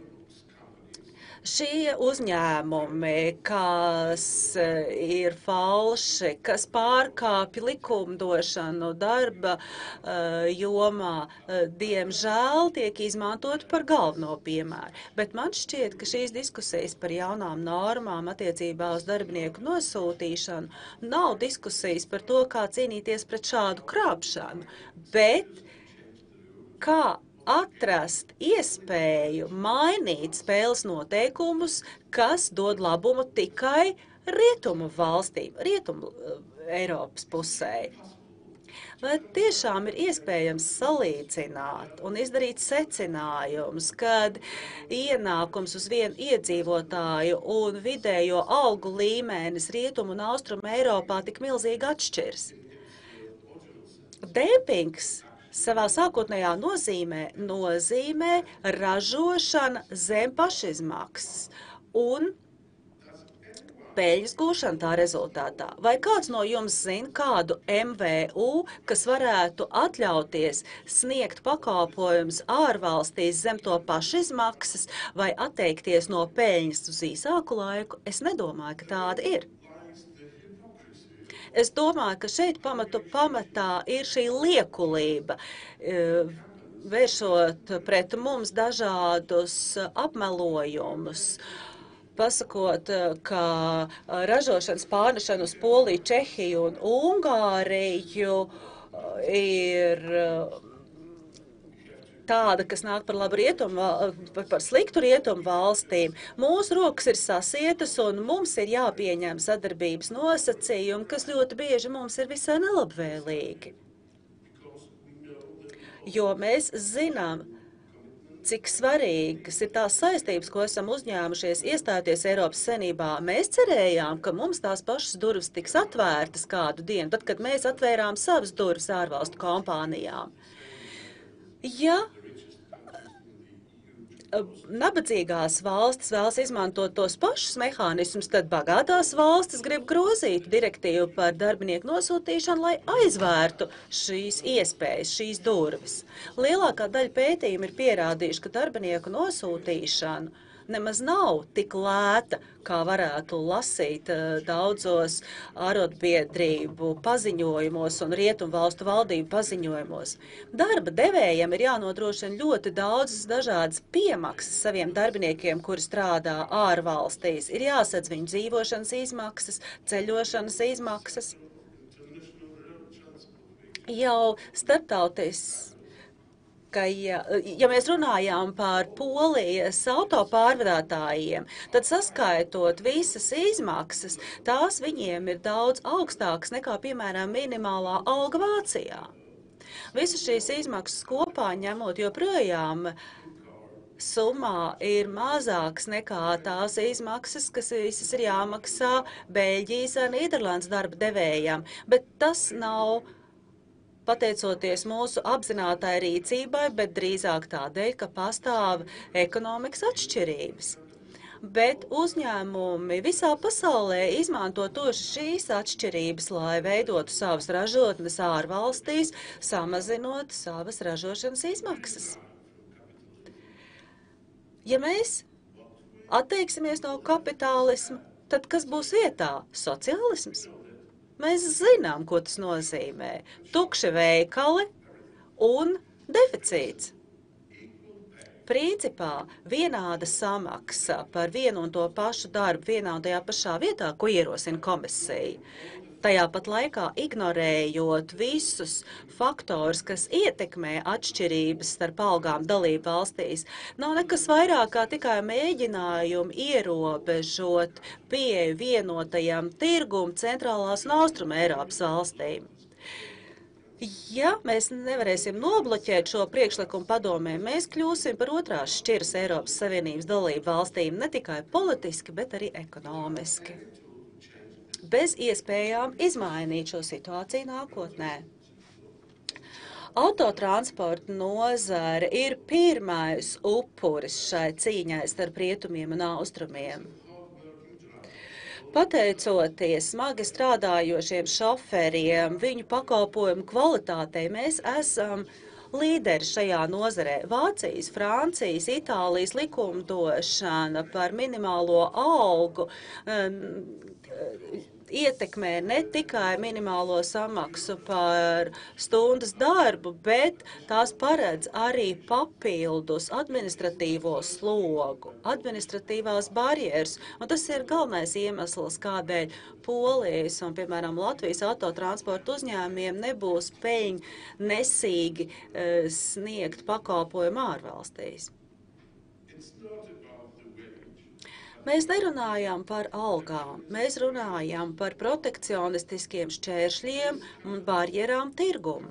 E: Šie uzņēmumi, kas ir falši, kas pārkāpj likumdošanu darba jomā, diemžēl tiek izmantot par galveno piemēru. Bet man šķiet, ka šīs diskusijas par jaunām normām attiecībā uz darbinieku nosūtīšanu nav diskusijas par to, kā cīnīties pret šādu krāpšanu, bet kā atrast iespēju mainīt spēles noteikumus, kas dod labumu tikai rietumu valstīm, rietumu Eiropas pusē. Vai tiešām ir iespējams salīdzināt un izdarīt secinājumus, kad ienākums uz vienu iedzīvotāju un vidējo algu līmenis rietumu un austrumu Eiropā tik milzīgi atšķirs? Dempings savā sākotnējā nozīmē ražošana zem pašizmaksas un peļņas gūšana tā rezultātā. Vai kāds no jums zina kādu MVU, kas varētu atļauties sniegt pakalpojumus ārvalstīs zem to pašizmaksas vai atteikties no peļņas uz īsāku laiku? Es nedomāju, ka tāda ir. Es domāju, ka šeit pamatā ir šī liekulība, vēršot pret mums dažādus apmelojumus, pasakot, ka ražošanas pārnešana uz Poliju, Čehiju un Ungāriju ir tāda, kas nāk par labu par sliktu rietumu valstīm. Mūsu rokas ir sasietas un mums ir jāpieņem sadarbības nosacījumi, kas ļoti bieži mums ir visai nelabvēlīgi. Jo mēs zinām, cik svarīgas ir tās saistības, ko esam uzņēmušies iestāties Eiropas Savienībā. Mēs cerējām, ka mums tās pašas durvis tiks atvērtas kādu dienu, tad, kad mēs atvērām savas durvis ārvalstu kompānijām. Ja nabadzīgās valstis vēlas izmantot tos pašus mehānismus, tad bagātās valstis grib grozīt direktīvu par darbinieku nosūtīšanu, lai aizvērtu šīs iespējas, šīs durvis. Lielākā daļa pētījumu ir pierādījuši, ka darbinieku nosūtīšana nemaz nav tik lēta, kā varētu lasīt daudzos arotbiedrību paziņojumos un rietumvalstu valdību paziņojumos. Darba devējiem ir jānodrošina ļoti daudzas dažādas piemaksas saviem darbiniekiem, kuri strādā ārvalstīs. Ir jāsadz viņu dzīvošanas izmaksas, ceļošanas izmaksas. Jau starptautis, ka ja mēs runājām par Polijas autopārvadātājiem, tad saskaitot visas izmaksas, tās viņiem ir daudz augstākas nekā, piemēram, minimālā alga Vācijā. Visas šīs izmaksas kopā ņemot joprojām summā ir mazāks nekā tās izmaksas, kas visas ir jāmaksā Beļģijas un Nīderlandes darba devējiem, bet tas nav pateicoties mūsu apzinātai rīcībai, bet drīzāk tādēļ, ka pastāv ekonomikas atšķirības. Bet uzņēmumi visā pasaulē izmanto tieši šīs atšķirības, lai veidotu savas ražotnes ārvalstīs, samazinot savas ražošanas izmaksas. Ja mēs atteiksimies no kapitālisma, tad kas būs vietā? Sociālisms? Mēs zinām, ko tas nozīmē. Tukši veikali un deficīts. Principā vienāda samaksa par vienu un to pašu darbu vienā un tajā pašā vietā, ko ierosina komisija. Tajā pat laikā ignorējot visus faktorus, kas ietekmē atšķirības starp algām dalību valstīs, nav nekas vairāk kā tikai mēģinājumi ierobežot pieeju vienotajam tirgum centrālās un austruma Eiropas valstīm. Ja mēs nevarēsim nobloķēt šo priekšlikumu padomē, mēs kļūsim par otrās šķiras Eiropas Savienības dalību valstīm ne tikai politiski, bet arī ekonomiski. Bez iespējām izmainīt šo situāciju nākotnē. Autotransporta nozare ir pirmais upuris šai cīņai starp rietumiem un austrumiem. Pateicoties smagi strādājošiem šoferiem, viņu pakalpojumu kvalitātei, mēs esam līderi šajā nozarē. Vācijas, Francijas, Itālijas likumdošana par minimālo algu ietekmē ne tikai minimālo samaksu par stundas darbu, bet tās paredz arī papildus administratīvo slogu, administratīvās barjeras. Un tas ir galvenais iemesls, kādēļ Polijas un, piemēram, Latvijas autotransporta uzņēmumiem nebūs peļņu nesīgi sniegt pakalpojumu ārvalstīs. Mēs nerunājam par algām, mēs runājam par protekcionistiskiem šķēršļiem un barjerām tirgumu.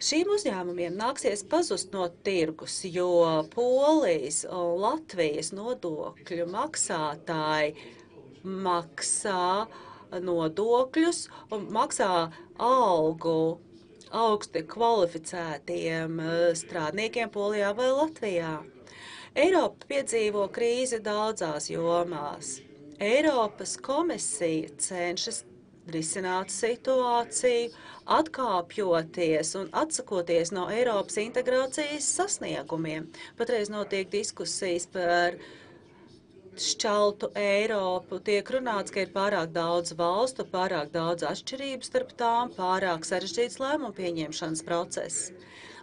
E: Šīm uzņēmumiem nāksies pazust no tirgus, jo Polijas un Latvijas nodokļu maksātāji maksā nodokļus un maksā algu augsti kvalificētiem strādniekiem Polijā vai Latvijā. Eiropa piedzīvo krīzi daudzās jomās. Eiropas komisija cenšas risināt situāciju, atkāpjoties un atsakoties no Eiropas integrācijas sasniegumiem. Patreiz notiek diskusijas par šķeltu Eiropu. Tiek runāts, ka ir pārāk daudz valstu, pārāk daudz atšķirību starp tām, pārāk sarežģīts lēmumu pieņemšanas process.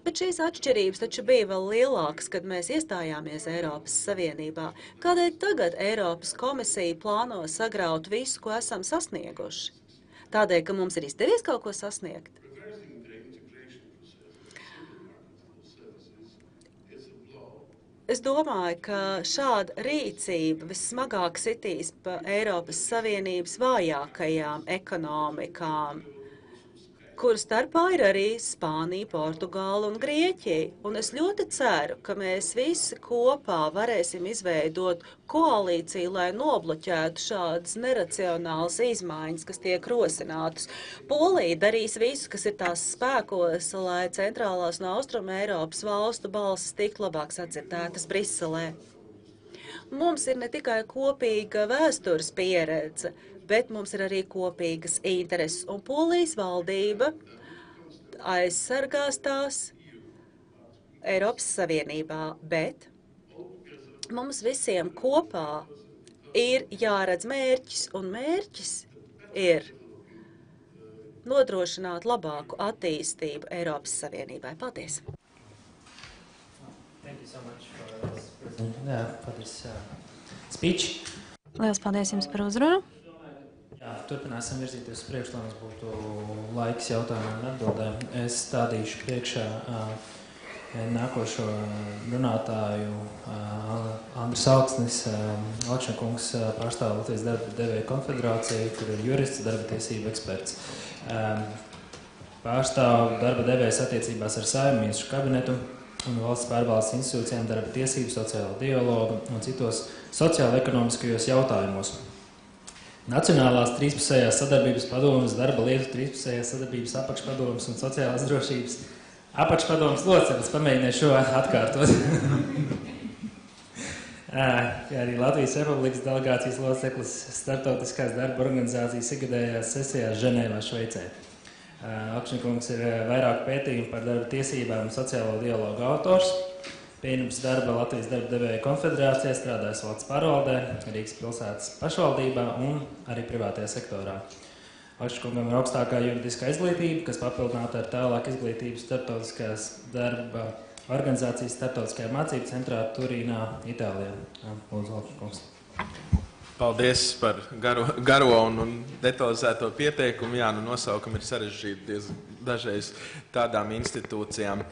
E: Bet šīs atšķirības taču bija vēl lielākas, kad mēs iestājāmies Eiropas Savienībā. Kādēļ tagad Eiropas komisija plāno sagraut visu, ko esam sasnieguši? Tādēļ, ka mums ir izdevies kaut ko sasniegt? Es domāju, ka šāda rīcība vissmagāk sitīs pa Eiropas Savienības vājākajām ekonomikām, kuru starpā ir arī Spānija, Portugāla un Grieķija. Un es ļoti ceru, ka mēs visi kopā varēsim izveidot koalīciju, lai nobloķētu šādas neracionālas izmaiņas, kas tiek rosinātas. Polija darīs visu, kas ir tās spēkos, lai centrālās un austruma Eiropas valstu balsis tiktu labāk sadzirdētas Briselē. Mums ir ne tikai kopīga vēstures pieredze, bet mums ir arī kopīgas intereses, un Polijas valdība aizsargās tās Eiropas Savienībā, bet mums visiem kopā ir jāredz mērķis, un mērķis ir nodrošināt labāku attīstību Eiropas Savienībai. Paldies!
A: Thank you so much for this speech.
B: Lielas paldies jums par uzrunu.
A: Jā, turpināsim virzīties uz priekšu, lai mums būtu laiks jautājumiem un atbildēm. Es stādīšu priekšā nākošo runātāju Andris Alksnis. Alkšņakungs pārstāv Latvijas darba devēju konfederāciju, kur ir jurists, darba tiesību eksperts. Pārstāv darba devējs attiecībās ar Saeimu ministru kabinetu un valsts pārvaldes institūcijām, darba tiesību, sociālo dialogu un citos sociālo-ekonomiskajos jautājumos. Nacionālās trīspusējās sadarbības padomes, darba lietu trīspusējās sadarbības apakšpadomes un sociālās drošības apakšpadomes loceklis. Pamēģināšu šo atkārtot. Arī Latvijas Republikas delegācijas loceklis Startautiskās darba organizācijas ikgadējās sesijās Ženēvā, Šveicē. Alkšņakungs ir vairāk pētījumu par darba tiesībām un sociālo dialogu autors. Pirms darba Latvijas darba devēju konfederācijā strādājis valsts pārvaldē, Rīgas pilsētas pašvaldībā un arī privātajā sektorā. Alkšņakungam ir augstākā juridiskā izglītība, kas papildināta ar tālāk izglītību Startautiskās darba organizācijas starptautiskajā mācību centrā Turīnā, Itālijā. Lūdzu, Alkšņakungs.
F: Paldies par garo un detalizēto pieteikumu. Jā, nosaukumi ir sarežģīti dažreiz tādām institūcijām.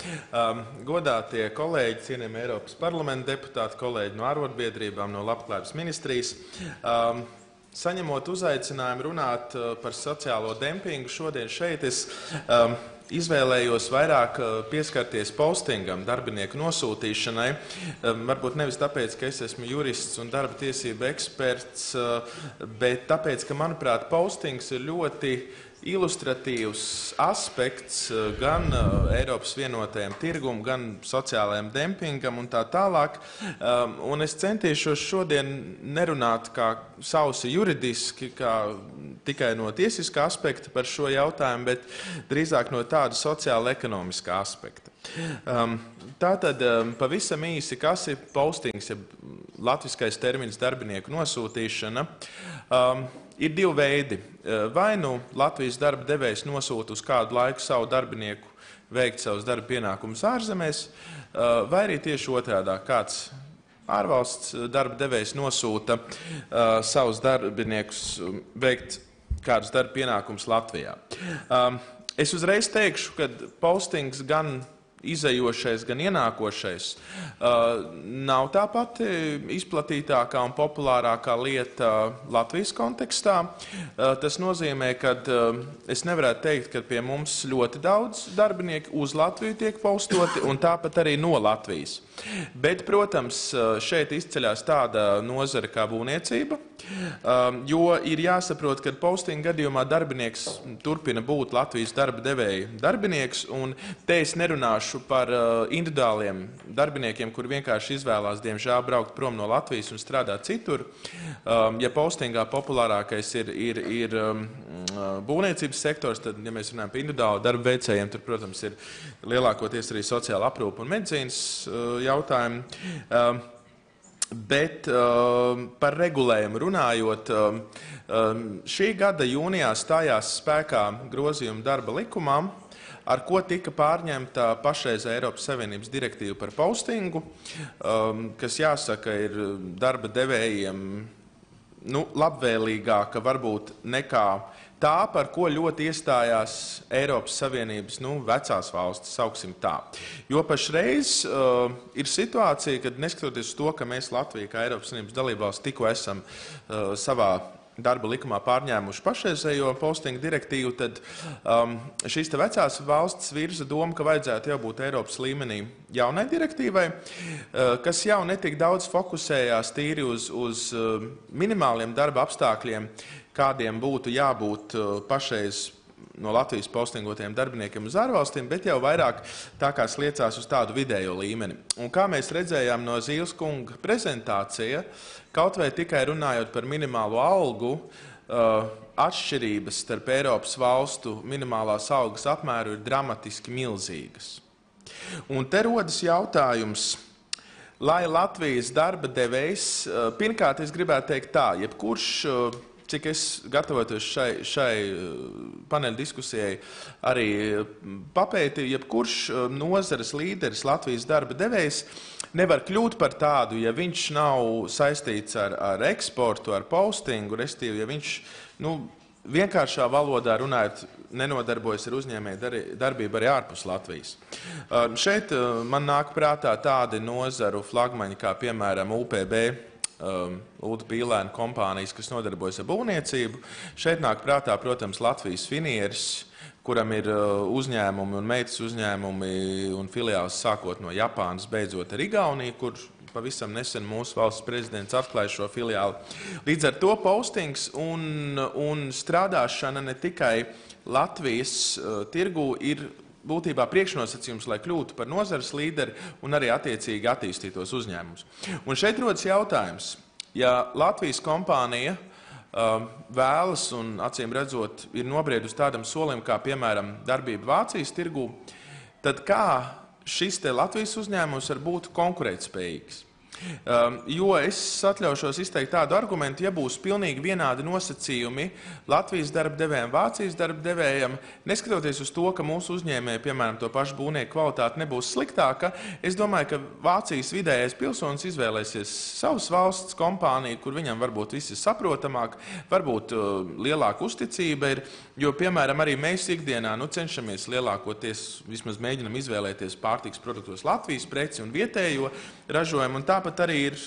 F: Godātie kolēģi, cienījamie Eiropas parlamenta deputāti, kolēģi no ārotbiedrībām, no Labklājības ministrijas. Saņemot uzaicinājumu runāt par sociālo dempingu, šodien šeit es izvēlējos vairāk pieskarties postingam, darbinieku nosūtīšanai. Varbūt nevis tāpēc, ka es esmu jurists un darba tiesība eksperts, bet tāpēc, ka, manuprāt, postings ir ļoti ilustratīvs aspekts gan Eiropas vienotajam tirgum, gan sociālajam dempingam un tā tālāk. Un es centīšos šodien nerunāt kā sausi juridiski, kā tikai no tiesiskā aspekta par šo jautājumu, bet drīzāk no tāda sociāla-ekonomiskā aspekta. Tātad pavisam īsi, kas ir postings, ja latviskais termins darbinieku nosūtīšana. Ir divi veidi. Vai nu Latvijas darba devējs nosūta uz kādu laiku savu darbinieku veikt savus darba pienākumus ārzemēs, vai arī tieši otrādā kāds ārvalsts darba devējs nosūta savus darbiniekus veikt kādus darba pienākumus Latvijā. Es uzreiz teikšu, ka postings gan izejošais, gan ienākošais nav tā pati izplatītākā un populārākā lieta Latvijas kontekstā. Tas nozīmē, ka es nevarētu teikt, ka pie mums ļoti daudz darbinieki uz Latviju tiek postoti un tāpat arī no Latvijas. Bet, protams, šeit izceļās tāda nozara kā būvniecība, jo ir jāsaprot, ka postinga gadījumā darbinieks turpina būt Latvijas darba devēja darbinieks, un te es nerunāšu par individuāliem darbiniekiem, kuri vienkārši izvēlās, diemžēl, braukt prom no Latvijas un strādāt citur. Ja postingā populārākais ir būvniecības sektors, tad, ja mēs runājam par individuālu darba veicējiem, tur, protams, ir lielākoties arī sociāla aprūpa un medicīnas jautājumi. Bet par regulējumu runājot, šī gada jūnijā stājās spēkā grozījumi darba likumā, ar ko tika pārņemta pašreiz Eiropas Savienības direktīva par postingu, kas jāsaka ir darba devējiem labvēlīgāka varbūt nekā tā, par ko ļoti iestājās Eiropas Savienības vecās valstis, sauksim tā. Jo pašreiz ir situācija, kad neskatoties uz to, ka mēs Latvija kā Eiropas Savienības dalībvalsts tikko esam savā darba likumā pārņēmuši pašreizējo postingu direktīvu, tad šīs te vecās valsts virza doma, ka vajadzētu jau būt Eiropas līmenī jaunai direktīvai, kas jau netik daudz fokusējās tīri uz minimāliem darba apstākļiem, kādiem būtu jābūt pašreiz no Latvijas postingotiem darbiniekiem uz ārvalstīm, bet jau vairāk tā kā sliecās uz tādu vidējo līmeni. Un kā mēs redzējām no Zīles kunga prezentācija, kaut vai tikai runājot par minimālo algu, atšķirības starp Eiropas valstu minimālās algas apmēru ir dramatiski milzīgas. Un te rodas jautājums, lai Latvijas darba devējs, pirmkārt es gribētu teikt tā, jebkurš, cik es gatavotos šai paneļa diskusijai arī papēti, jebkurš nozares līderis Latvijas darba devējs nevar kļūt par tādu, ja viņš nav saistīts ar eksportu, ar postingu, restīvi, ja viņš, vienkāršā valodā runājot, nenodarbojas ar uzņēmēju darbību arī ārpus Latvijas. Šeit man nāk prātā tādi nozaru flagmaņi, kā piemēram UPB, Ulda Pīlēna kompānijas, kas nodarbojas ar būvniecību. Šeit nāk prātā, protams, Latvijas Finieris, kuram ir uzņēmumi un meitas uzņēmumi un filiāls sākot no Japānas, beidzot ar Igauniju, kur pavisam nesen mūsu valsts prezidents atklāja šo filiāli. Līdz ar to postings un strādāšana ne tikai Latvijas tirgū ir būtībā priekšnosacījums, lai kļūtu par nozares līderi un arī attiecīgi attīstītos uzņēmumus. Un šeit rodas jautājums, ja Latvijas kompānija vēlas un acīm redzot ir nobriedusi tādam solim, kā piemēram darbība Vācijas tirgū, tad kā šis te Latvijas uzņēmums var būt konkurētspējīgs? Jo es atļaušos izteikt tādu argumentu, ja būs pilnīgi vienādi nosacījumi Latvijas darba devējiem, Vācijas darba devējiem, neskatoties uz to, ka mūsu uzņēmēji, piemēram, to pašu būvnieku kvalitāte nebūs sliktāka, es domāju, ka Vācijas vidējais pilsonis izvēlēsies savas valsts kompāniju, kur viņam varbūt viss ir saprotamāk, varbūt lielāka uzticība ir, jo, piemēram, arī mēs ikdienā cenšamies lielākoties, vismaz mēģinam izvēlēties pārtikas produktos Latvijas preci un vietējo ražojumu, un tāpat arī ir,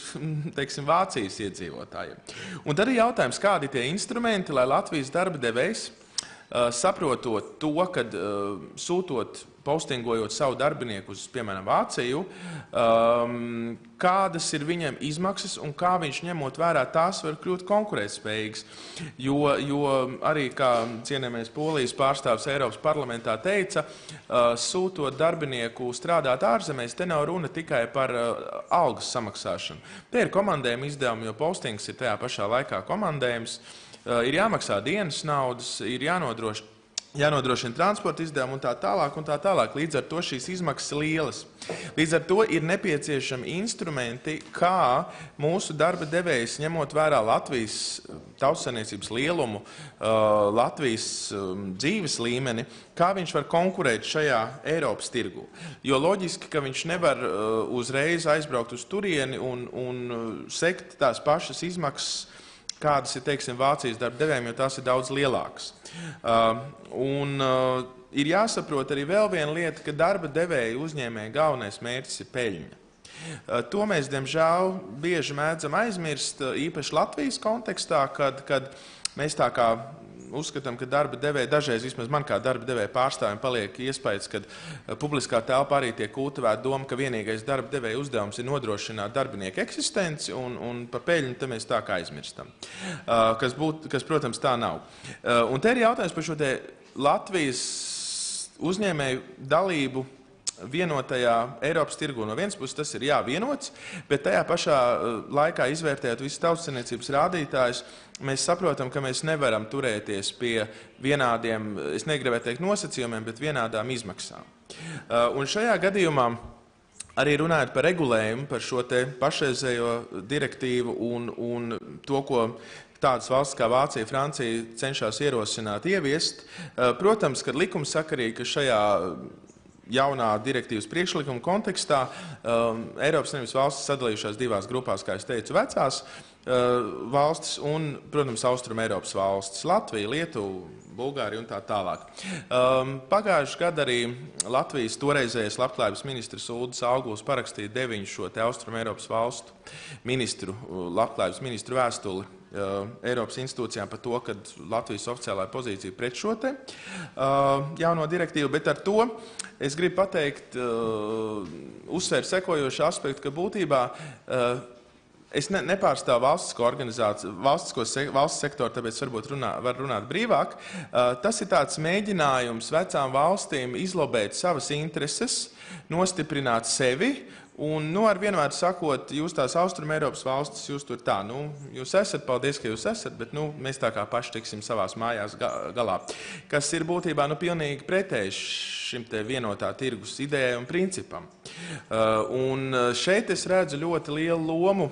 F: teiksim, Vācijas iedzīvotājiem. Un tad ir jautājums, kādi tie instrumenti, lai Latvijas darba devējs, saprotot to, kad sūtot, postingojot savu darbinieku uz, piemēram, Vāciju, kādas ir viņam izmaksas un kā viņš ņemot vērā tās var kļūt konkurētspējīgs. Jo arī, kā cienējamais Polijas pārstāvs Eiropas parlamentā teica, sūtot darbinieku strādāt ārzemēs, te nav runa tikai par algas samaksāšanu. Te ir komandējuma izdevumi, jo postings ir tajā pašā laikā komandējums, ir jāmaksā dienas naudas, ir jānodrošina transporta izdevumi un tā tālāk. Līdz ar to šīs izmaksas lielas. Līdz ar to ir nepieciešami instrumenti, kā mūsu darba devējs, ņemot vērā Latvijas tautsaimniecības lielumu, Latvijas dzīves līmeni, kā viņš var konkurēt šajā Eiropas tirgū. Jo loģiski, ka viņš nevar uzreiz aizbraukt uz turieni un sekt tās pašas izmaksas, kādas ir, teiksim, Vācijas darba devējiem, jo tās ir daudz lielākas. Ir jāsaprot arī vēl viena lieta, ka darba devēja uzņēmēja galvenais mērķis ir peļņa. To mēs, diemžēl, bieži mēdzam aizmirst, īpaši Latvijas kontekstā, kad mēs tā kā uzskatām, ka darba devēja, dažreiz vismaz man kā darba devēja pārstāvjiem paliek iespējas, kad publiskā telpā arī tiek kultivēta doma, ka vienīgais darba devēja uzdevums ir nodrošināt darbinieku eksistenci un par peļņu te mēs tā kā aizmirstam. Kas, protams, tā nav. Un te ir jautājums par šo te Latvijas uzņēmēju dalību vienotajā Eiropas tirgu. No vienas puses tas ir vienots, bet tajā pašā laikā izvērtējot visu tautsaimniecības rādītājus, mēs saprotam, ka mēs nevaram turēties pie vienādiem, es negribētu teikt nosacījumiem, bet vienādām izmaksām. Un šajā gadījumā arī runājot par regulējumu, par šo te pašreizējo direktīvu un to, ko tādas valsts kā Vācija, Francija cenšas ierosināt, ieviest. Protams, kad likumsakarīgi, ka šajā jaunā direktīvas priekšlikuma kontekstā Eiropas Savienības valstis sadalījušās divās grupās, kā es teicu, vecās valstis un, protams, Austrum Eiropas valstis - Latvija, Lietuva, Bulgārija un tā tālāk. Pagājuši gadu arī Latvijas toreizējais labklājības ministrs Uldis Auguls parakstīja 9 šo te Austrum Eiropas valstu labklājības ministru vēstuli Eiropas institūcijām par to, ka Latvijas oficiālā pozīcija pret šo te jauno direktīvu, bet ar to es gribu pateikt, uzsvērt sekojošu aspektu, ka būtībā es nepārstāvu valstisko organizāciju, valsts sektoru, tāpēc varbūt var runāt brīvāk. Tas ir tāds mēģinājums vecām valstīm izlobēt savas intereses, nostiprināt sevi, un, ar vienmēr sakot, jūs tās Austrum Eiropas valstis, jūs tur tā, jūs esat, paldies, ka jūs esat, bet, mēs tā kā paši tiksim savās mājās galā. Kas ir būtībā, pilnīgi pretēji šim te vienotā tirgus idejai un principam. Un šeit es redzu ļoti lielu lomu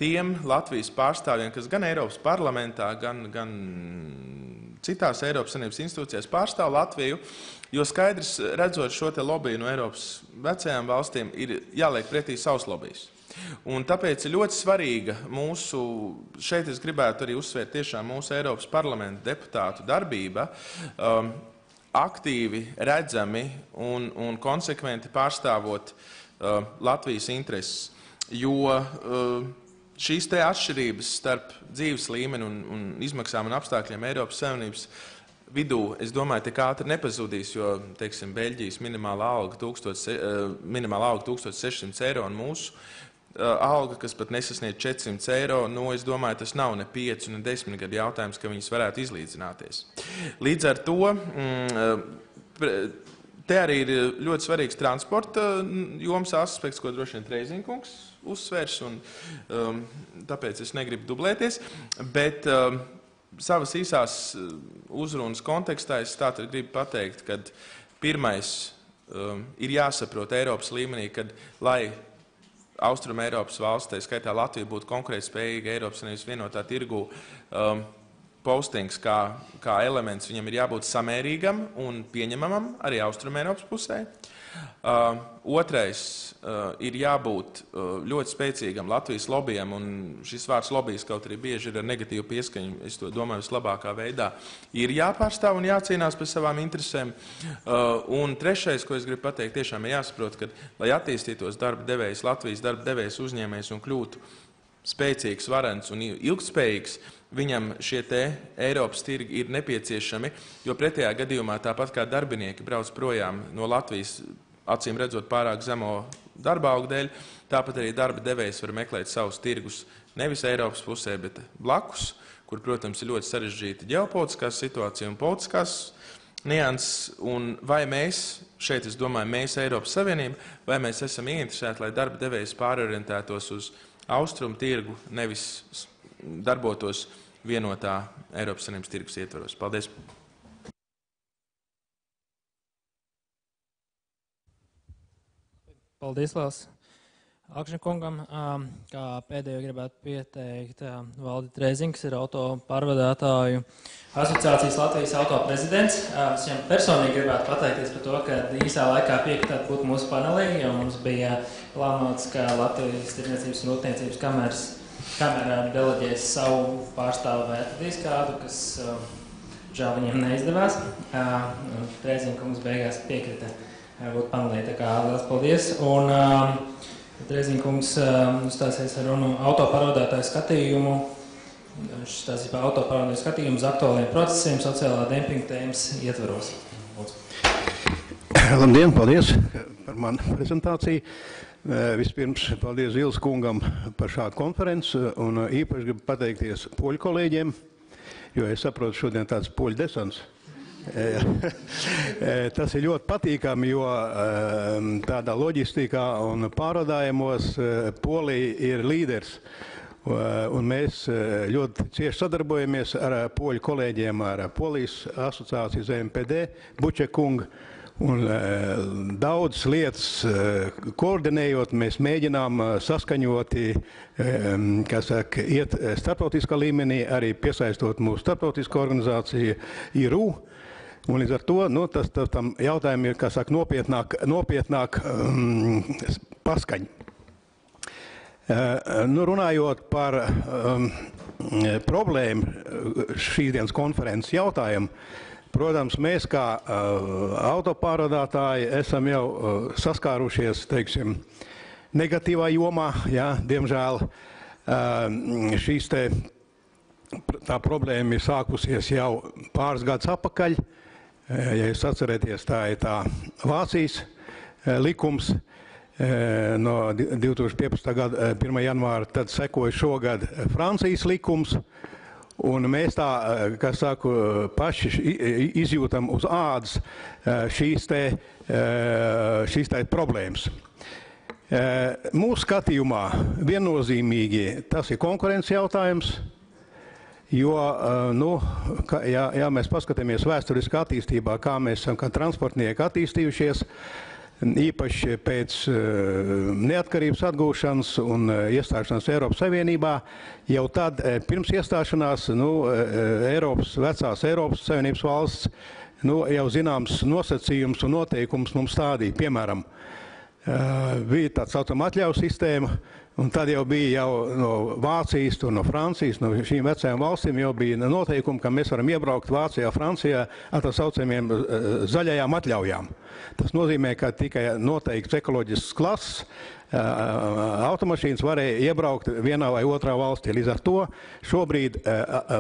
F: tiem Latvijas pārstāvjiem, kas gan Eiropas parlamentā, gan citās Eiropas Savienības institūcijās pārstāv Latviju, jo skaidrs, redzot šo te lobiju no Eiropas vecajām valstīm, ir jāliek pretī savs lobijs. Un tāpēc ir ļoti svarīga šeit es gribētu arī uzsvērt tiešām mūsu Eiropas parlamenta deputātu darbība, aktīvi, redzami un konsekventi pārstāvot Latvijas intereses, jo šīs te atšķirības starp dzīves līmeni un izmaksām un apstākļiem Eiropas Savienības vidū, es domāju, tik ātri nepazudīs, jo, teiksim, Beļģijas minimāla alga 1600 eiro un mūsu alga, kas pat nesasniedz 400 eiro, es domāju, tas nav ne 5, ne 10 gadu jautājums, ka viņas varētu izlīdzināties. Līdz ar to te arī ir ļoti svarīgs transporta jomas aspekts, ko droši vien Reizinkungs uzsvers, un tāpēc es negribu dublēties, bet savas īsās uzrunas kontekstā es tātad gribu pateikt, ka pirmais ir jāsaprot Eiropas līmenī, kad, lai Austrum Eiropas valsts, tā skaitā Latvija, būtu konkurētspējīga Eiropas Savienības vienotā tirgū, postings kā elements viņam ir jābūt samērīgam un pieņemamam arī Austrum Eiropas pusē. Otrais ir jābūt ļoti spēcīgam Latvijas lobijam, un šis vārds lobijs kaut arī bieži ir ar negatīvu pieskaņu, es to domāju vislabākā veidā, ir jāpārstāv un jācīnās par savām interesēm. Un trešais, ko es gribu pateikt, tiešām ir jāsaprot, ka, lai attīstītos darba devējs, Latvijas darba devējs uzņēmējs un kļūtu spēcīgs, varens un ilgspējīgs, viņam šie te Eiropas tirgi ir nepieciešami, jo pretējā gadījumā tāpat kā darbinieki brauc projām no Latvijas, acīm redzot pārāk zemo darba augu dēļ, tāpat arī darba devējs var meklēt savus tirgus nevis Eiropas pusē, bet blakus, kur, protams, ir ļoti sarežģīta ģeopolitiskās situācija un politiskās nianses, un vai mēs, šeit es domāju, mēs Eiropas Savienība, vai mēs esam ieinteresēti, lai darba devējs pārorientētos uz austrumu tirgu, nevis darbotos vienotā Eiropas Savienības tirgus ietvaros. Paldies!
A: Paldies, Lās Akšņakungam. Kā pēdējo gribētu pieteikt Valdi Trēziņš, kas ir auto pārvadātāju asociācijas Latvijas auto prezidents. Es viņam personīgi gribētu pateikties par to, ka īsā laikā piekritāt būt mūsu panelī, jo mums bija plānots, ka Latvijas Tirdzniecības un Rūpniecības kamera deleģēs savu pārstāvu vētadīs kādu, kas žēl viņiem neizdevās. Trēziņkungs beigās piekrita būt panelī, tā kā liels paldies. Un Trēziņkungs uzstāsies ar runu autopārvadātāju skatījumu. Viņš stāstīs par autopārvadātāju skatījumu uz aktuāliem procesiem, sociālā dempinga tēmas ietvaros.
G: Labdien, paldies par manu prezentāciju. Vispirms paldies Vils kungam par šādu konferenci, un īpaši gribu pateikties poļu kolēģiem, jo es saprotu šodien tāds poļu desants. Tas ir ļoti patīkami, jo tādā loģistikā un pārvadājumos Polija ir līderis. Un mēs ļoti cieši sadarbojamies ar poļu kolēģiem, ar Polijas asociāciju ZMPD, Bučekungu. Un daudzas lietas koordinējot, mēs mēģinām saskaņoti, iet starptautiskā līmenī, arī piesaistot mūsu starptautisko organizāciju IRU. Un līdz ar to tam jautājumiem ir, nopietnāk paskaņ. Runājot par problēmu šīs dienas konferences jautājumu, protams, mēs kā autopārvadātāji esam jau saskārušies, teiksim, negatīvā jomā, jā, diemžēl tā problēma ir sākusies jau pāris gadus atpakaļ. Ja jūs atcerēties, tā ir tā Vācijas likums no 2015. gada 1. janvāra, tad sekoja šogad Francijas likums. Un mēs paši izjūtam uz ādas šīs problēmas. Mūsu skatījumā viennozīmīgi tas ir konkurences jautājums, jo, ja mēs paskatāmies vēsturiskā attīstībā, kā mēs esam kā transportnieki attīstījušies, īpaši pēc neatkarības atgūšanas un iestāšanās Eiropas Savienībā, jau tad pirms iestāšanās vecās Eiropas Savienības valsts jau zināms nosacījums un noteikums mums stādīja. Piemēram, bija tāds saucama atļauju sistēma, un tad jau bija no Vācijas, no Francijas, no šīm vecajām valstīm jau bija noteikumi, ka mēs varam iebraukt Vācijā, Francijā ar tā saucamiem zaļajām atļaujām. Tas nozīmē, ka tikai noteikts ekoloģisks klases automašīnas varēja iebraukt vienā vai otrā valstī. Līdz ar to šobrīd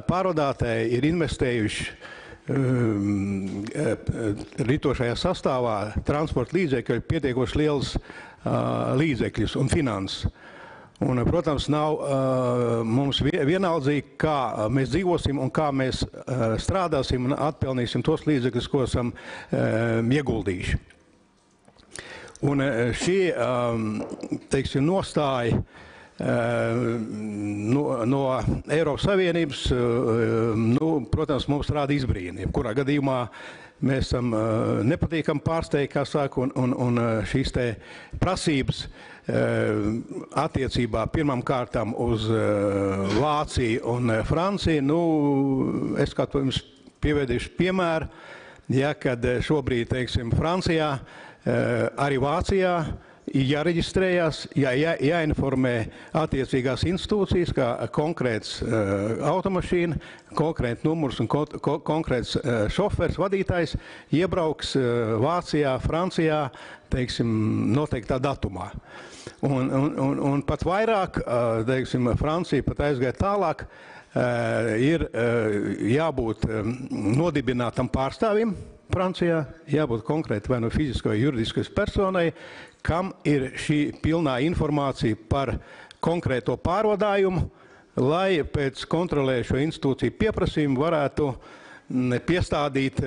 G: pārvadātāji ir investējuši ritošajā sastāvā transporta līdzekļu pietiekoši liels līdzekļus un finanses. Un, protams, nav mums vienaldzīgi, kā mēs dzīvosim un kā mēs strādāsim un atpelnīsim tos līdzekļus, ko esam ieguldījuši. Un šī, teiksim, nostāja no Eiropas Savienības, protams, mums rāda izbrīni. Jebkurā gadījumā mēs esam nepatīkami pārsteigti, kā saka, un šīs te prasības attiecībā pirmām kārtām uz Vāciju un Franciju, es kā to jums pievedīšu piemēru, ja, kad šobrīd, teiksim, Francijā, arī Vācijā jāreģistrējās, jāinformē attiecīgās institūcijas, kā konkrēts automašīna, konkrēts numurs un konkrēts šofers, vadītājs iebrauks Vācijā, Francijā, teiksim, noteiktā datumā. Un pat vairāk, teiksim, Francija pat aizgāja tālāk, ir jābūt nodibinātam pārstāvim Francijā, jābūt konkrēti vai no fiziskai vai juridiskai personai, kam ir šī pilnā informācija par konkrēto pārvadājumu, lai pēc kontrolējošo institūciju pieprasījumu varētu piestādīt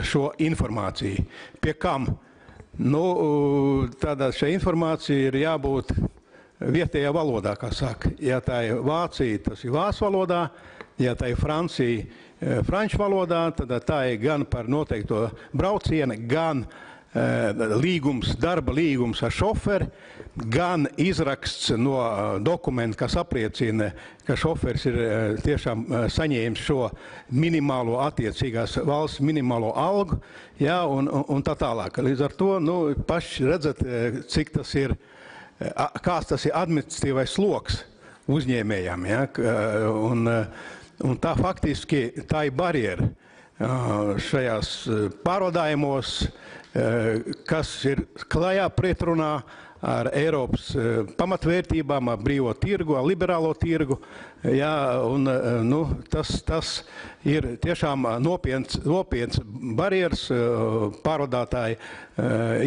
G: šo informāciju. Pie kam? Tādā šī informācija ir jābūt vietējā valodā, kā saka. Ja tā ir Vācija, tas ir vācu valodā, ja tā ir Francija, franču valodā, tad tā ir gan par noteikto braucienu, gan darba līgums ar šoferi, gan izraksts no dokumenta, kas apliecina, ka šoferis ir tiešām saņēmis šo minimālo attiecīgās valsts minimālo algu, ja, un tā tālāk. Līdz ar to, paši redzat, cik tas ir, kāds tas ir administratīvais sloks uzņēmējām, ja, un tā faktiski tā ir barjera šajās pārvadājumos, kas ir klajā pretrunā ar Eiropas pamatvērtībām, ar brīvo tirgu, ar liberālo tirgu. Jā, un, tas ir tiešām nopietns barjeras pārvadātāju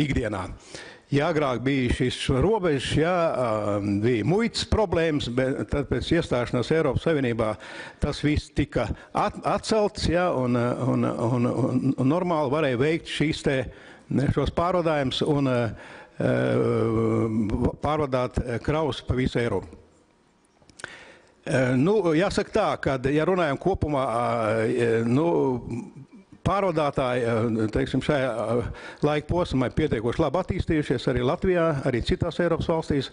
G: ikdienā. Ja agrāk bija šīs robežas, bija muitas problēmas, bet tad pēc iestāšanās Eiropas Savienībā tas viss tika atcelts, un normāli varēja veikt šos pārvadājumus un pārvadāt kravus pa visu Eiropu. Jāsaka tā, ka, ja runājam kopumā, pārvadātāji, teiksim, šajā laika posmā ir pietiekoši labi attīstījušies arī Latvijā, arī citās Eiropas valstīs,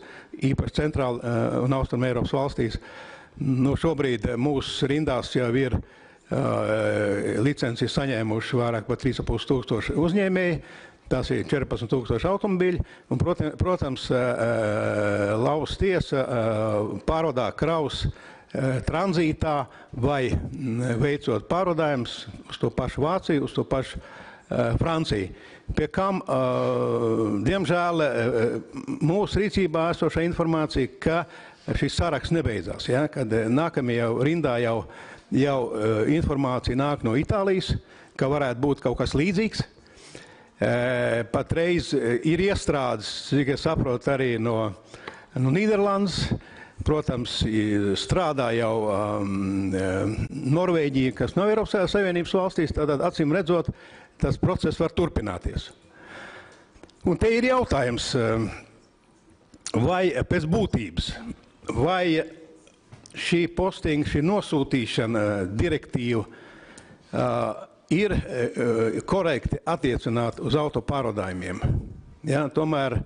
G: īpaši centrāla un austrum Eiropas valstīs. Nu, šobrīd mūsu rindās jau ir licencijas saņēmuši vairāk par 3,5 uzņēmēji. Tas ir 14,000 automobīļi, un, protams, Lauvas tiesa pārvadā kravas tranzītā vai veicot pārvadājumus uz to pašu Vāciju, uz to pašu Franciju. Pie kam, diemžēl, mūsu rīcībā esošā informācija, ka šis saraksts nebeidzās, ja? Kad nākamajā rindā jau informācija nāk no Itālijas, ka varētu būt kaut kas līdzīgs. Patreiz ir iestrādes, cik es saprotu, arī no Nīderlandes. Protams, strādā jau Norvēģija, kas nav Eiropas Savienības valstīs, tātad acīm redzot, tas process var turpināties. Un te ir jautājums, vai pēc būtības, vai šī postinga, šī nosūtīšana direktīva ir korekti attiecināt uz autopārvadājumiem. Ja, tomēr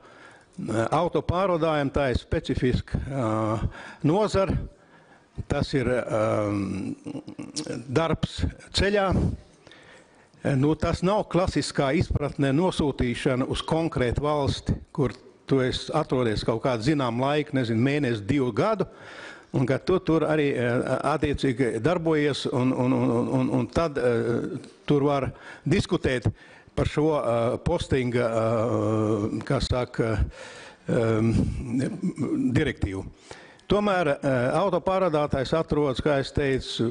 G: autopārvadājumi tā ir specifiska nozara, tas ir darbs ceļā. Nu, tas nav klasiskā izpratnē nosūtīšana uz konkrētu valsti, kur tu esi atrodies kaut kādu zinām laiku, nezinu, mēnesi, 2 gadu, un ka tu tur arī attiecīgi darbojies, un tad tur var diskutēt par šo postinga, kā saka, direktīvu. Tomēr autopārvadātājs atrodas, kā es teicu,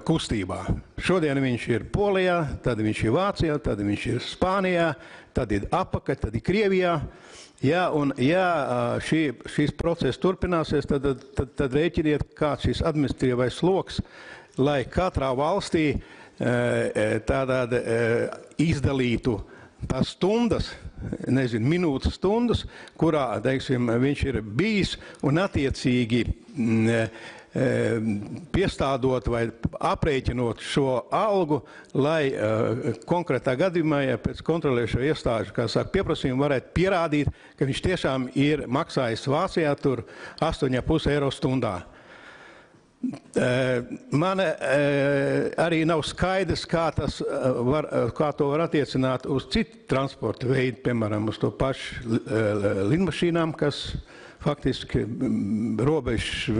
G: kustībā. Šodien viņš ir Polijā, tad viņš ir Vācijā, tad viņš ir Spānijā, tad ir apakaļ, tad ir Krievijā. Ja, un ja šīs process turpināsies, tad rēķiniet, kāds šis administratīvais sloks, lai katrā valstī tātad izdalītu tās stundas, nezinu, minūtes stundas, kurā, teiksim, viņš ir bijis un attiecīgi piestādot vai aprēķinot šo algu, lai konkrētā gadījumā, ja pēc kontrolējušo iestāžu, kā saka, pieprasījumu varētu pierādīt, ka viņš tiešām ir maksājis Vācijā tur 8,5 eiro stundā. Man arī nav skaidrs, kā to var attiecināt uz citu transporta veidu, piemēram, uz to pašu lidmašīnām, kas faktiski robežu,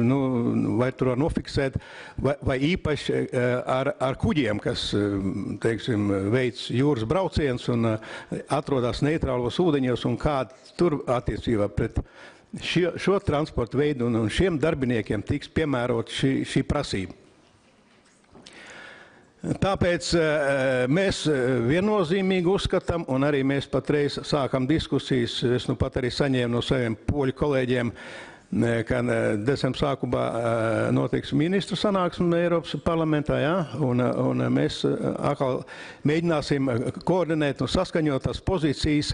G: vai tur var nofiksēt, vai īpaši ar kuģiem, kas, teiksim, veic jūras brauciens un atrodas neitrālos ūdeņos, un kāda tur attiecībā pret šo transporta veidu un šiem darbiniekiem tiks piemērot šī prasība. Tāpēc mēs viennozīmīgi uzskatām, un arī mēs patreiz sākam diskusijas, es nu pat arī saņēmu no saviem poļu kolēģiem, ka decembra sākumā notiks ministru sanāksme Eiropas parlamentā, ja? Un mēs atkal mēģināsim koordinēt un saskaņot tās pozīcijas,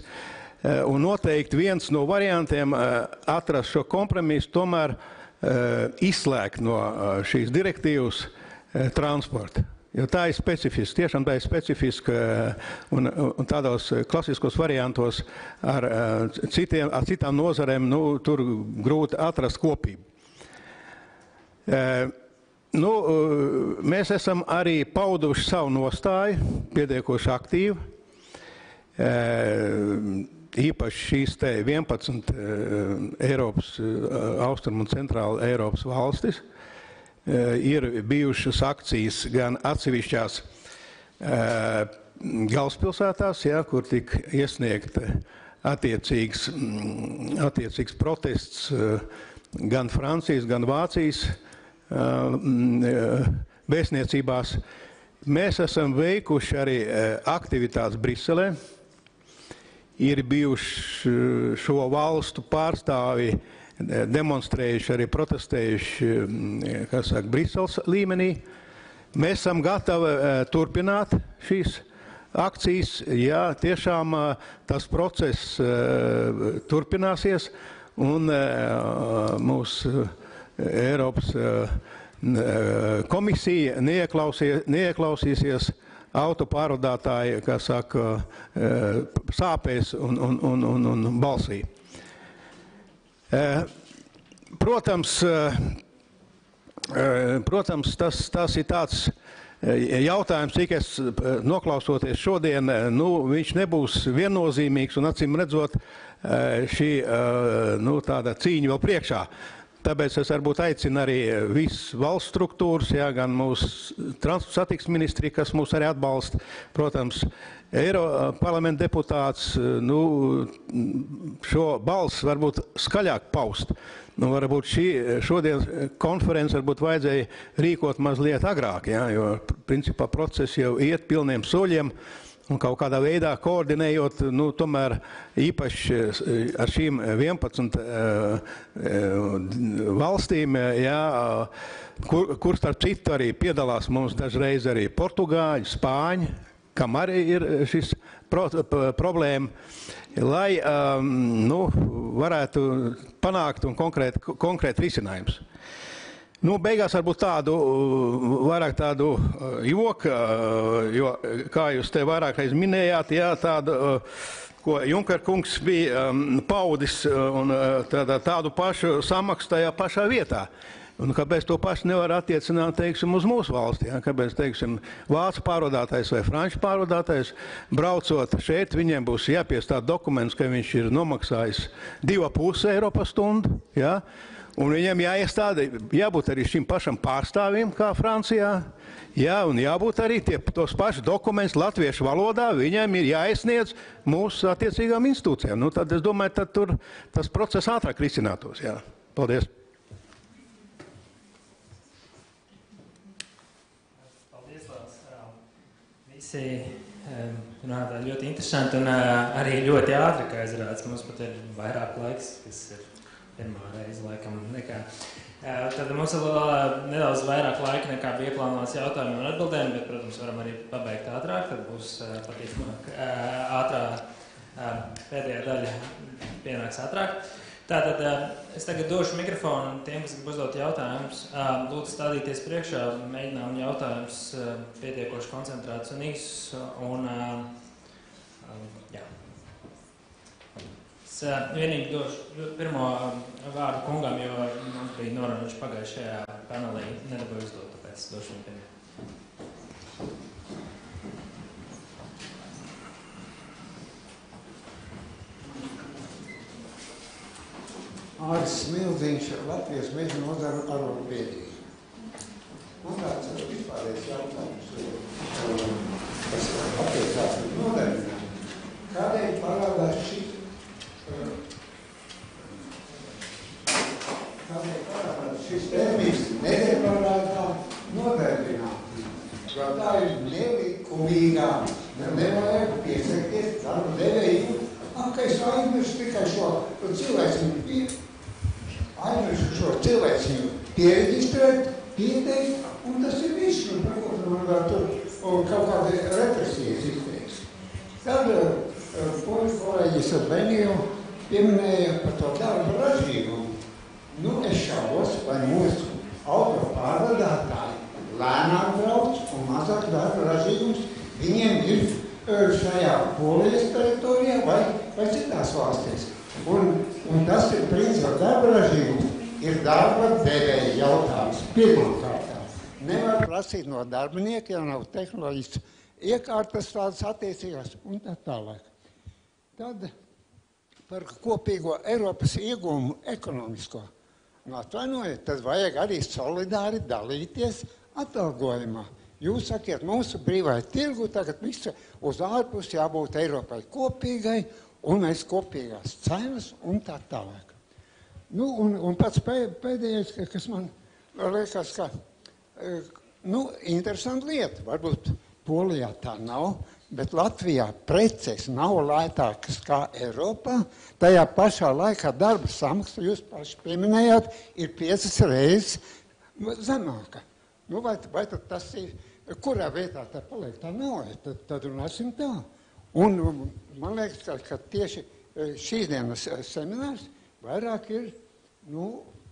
G: un noteikti viens no variantiem atrast šo kompromisu, tomēr izslēgt no šīs direktīvas transporta. Jo tā ir specifiska, tiešām tā ir specifiska, un tādos klasiskos variantos ar citām nozarēm, tur grūti atrast kopību. Mēs esam arī pauduši savu nostāju, pietiekoši aktīvi. Īpaši šīs 11 Eiropas, Austrum un Centrāla Eiropas valstis ir bijušas akcijas gan atsevišķās galvaspilsētās, ja, kur tika iesniegt attiecīgs protests gan Francijas, gan Vācijas vēstniecībās. Mēs esam veikuši arī aktivitātes Briselē. Ir bijuši šo valstu pārstāvi demonstrējuši, arī protestējuši, kā saka, Briseles līmenī. Mēs esam gatavi turpināt šīs akcijas, ja tiešām tas process turpināsies un mūsu Eiropas komisija neieklausīsies autopārvadātāji, kā saka, sāpēs un balsī. Protams, tas ir tāds jautājums, cik es noklausoties šodien, viņš nebūs viennozīmīgs un acīm redzot šī tāda cīņa vēl priekšā. Tāpēc es varbūt aicinu arī visas valsts struktūras, gan mūsu transporta satiksmes ministrija, kas mūs arī atbalsta, protams, Eiroparlamenta deputāts, šo balsi varbūt skaļāk paust. Varbūt šodien konferences varbūt vajadzēja rīkot mazliet agrāk, jo principā process jau iet pilniem soļiem un kaut kādā veidā koordinējot, tomēr īpaši ar šīm 11 valstīm, kur starp citu arī piedalās mums dažreiz arī portugāļi, spāņi, kam arī ir šis problēma, lai varētu panākt un konkrēt risinājums. Beigās varbūt vairāk tādu joku, jo, kā jūs te vairākreiz minējāt, tādu, ko Junker kungs bija paudis un tādu pašu samaksu tajā pašā vietā. Un kāpēc to pašu nevar attiecināt, teiksim, uz mūsu valsti? Kāpēc, teiksim, vācu pārvadātājs vai franču pārvadātājs, braucot šeit, viņiem būs jāpiestāda dokuments, ka viņš ir nomaksājis 2,5 eiro par stundu, un viņiem jābūt arī šim pašam pārstāvim, kā Francijā, un jābūt arī tos pašus dokumentus latviešu valodā, viņiem ir jāiesniedz mūsu attiecīgām institūcijām. Tad es domāju, tad tur tas process ātrāk risinātos. Paldies.
A: Runātāji ļoti interesanti un arī ļoti ātri, kā izrādās. Mums pat ir vairāk laiks, kas ir pirmā reize laikam nekā. Tad mums ir nedaudz vairāk laika nekā bija ieplānots jautājumiem un atbildēm, bet, protams, varam arī pabeigt ātrāk, tad būs patīcamāk ātrā pēdējā daļa pienāks ātrāk. Tātad es tagad došu mikrofonu tiem, kas grib uzdot jautājumus. Lūdzu stādīties priekšā, mēģinām jautājumus pietiekoši koncentrētus un īsus. Es vienīgi došu pirmo vārdu kungam, jo mums bija noruna, viņš pagājušajā panelī nedabūja uzdot, tāpēc es došu viņu pirmie.
H: Āris Smilziņš, Latvijas meža nozara arotbiedrība. Man tāds vispārējais jautājums, kas attiecās uz nodarbinājumu. Kādēļ parādās šis termins nedeklarētā nodarbinātība? Jo tā ir nelikumīgā, nevajag piesaisties darba devēju. Ka es aizmirstu tikai šo cilvēciņu pieregistrēt, pieteikt, un tas ir viss, un man vēl tur kaut kādi represijas izteiks. Tad kolēģis ar Beniju pieminēja par to darba ražīgumu. Es šaubos, vai mūsu autopārvadātāji lēnāk brauc un mazāk darba ražīgums viņiem ir šajā Polijas teritorijā vai citās valstīs. Un tas ir principā darba ražīgums, ir darba devēja jautājums pirmkārtā. Nevar prasīt no darbinieka, ja nav tehnoloģisks iekārtas tādas attiecīgās un tā tālāk. Tad par kopīgo Eiropas iegūmu ekonomisko. Atvainojiet, tad vajag arī solidāri dalīties atalgojumā. Jūs sakiet, mūsu brīvai tirgu tagad visu uz ārpus jābūt Eiropai kopīgai, un mēs kopīgās cenas un tā tālāk. Un pats pēdējais, kas man liekas, ka interesanta lieta, varbūt Polijā tā nav, bet Latvijā preces nav lētākas kā Eiropā, tajā pašā laikā darba samaksa, jūs paši pieminējāt, ir 5 reizes zemāka. Vai tad tas ir, kurā vietā tā paliek? Tā nav, tad runāsim tā. Un man liekas, ka tieši šīs dienas seminārs vairāk ir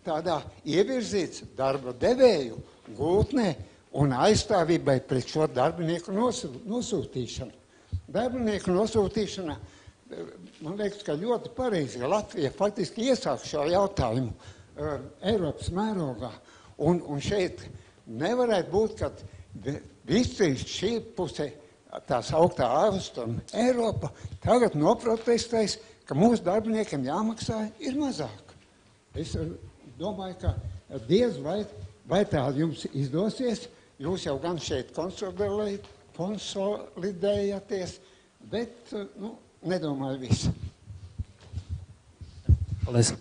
H: tādā ievirzīts darba devēju gultnē un aizstāvībai pret šo darbinieku nosūtīšanu. Darbinieku nosūtīšana, man liekas, ka ļoti pareizi, ka Latvija faktiski iesāk šo jautājumu Eiropas mērogā. Un šeit nevarētu būt, ka visi šī puse, tās augtā Austruma Eiropa, tagad noprotestēs, ka mūsu darbiniekiem jāmaksā ir mazāk. Es domāju, ka diez vai tā jums izdosies, jūs jau gan šeit konsolidējaties, bet, nedomāju visu.
A: Paldies.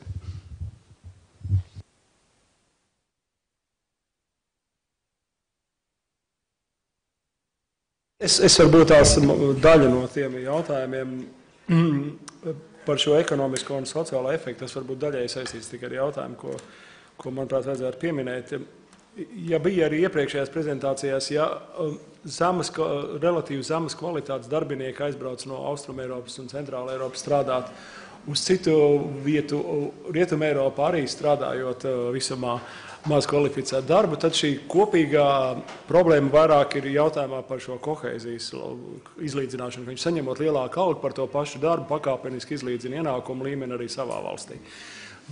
C: Es varbūt tās daļa no tiem jautājumiem par šo ekonomisko un sociālo efektu, tas varbūt daļai saistīts tikai ar jautājumu, ko manuprāt, vajadzētu pieminēt. Ja bija arī iepriekšējās prezentācijās, ja relatīvi zemes kvalitātes darbinieki aizbrauc no Austruma Eiropas un Centrāla Eiropas strādāt uz citu vietu, Rietuma Eiropā arī strādājot visumā maz kvalificētu darbu, tad šī kopīgā problēma vairāk ir jautājumā par šo kohēzijas izlīdzināšanu. Viņš saņemot lielāku algu par to pašu darbu, pakāpeniski izlīdzina ienākumu līmeni arī savā valstī.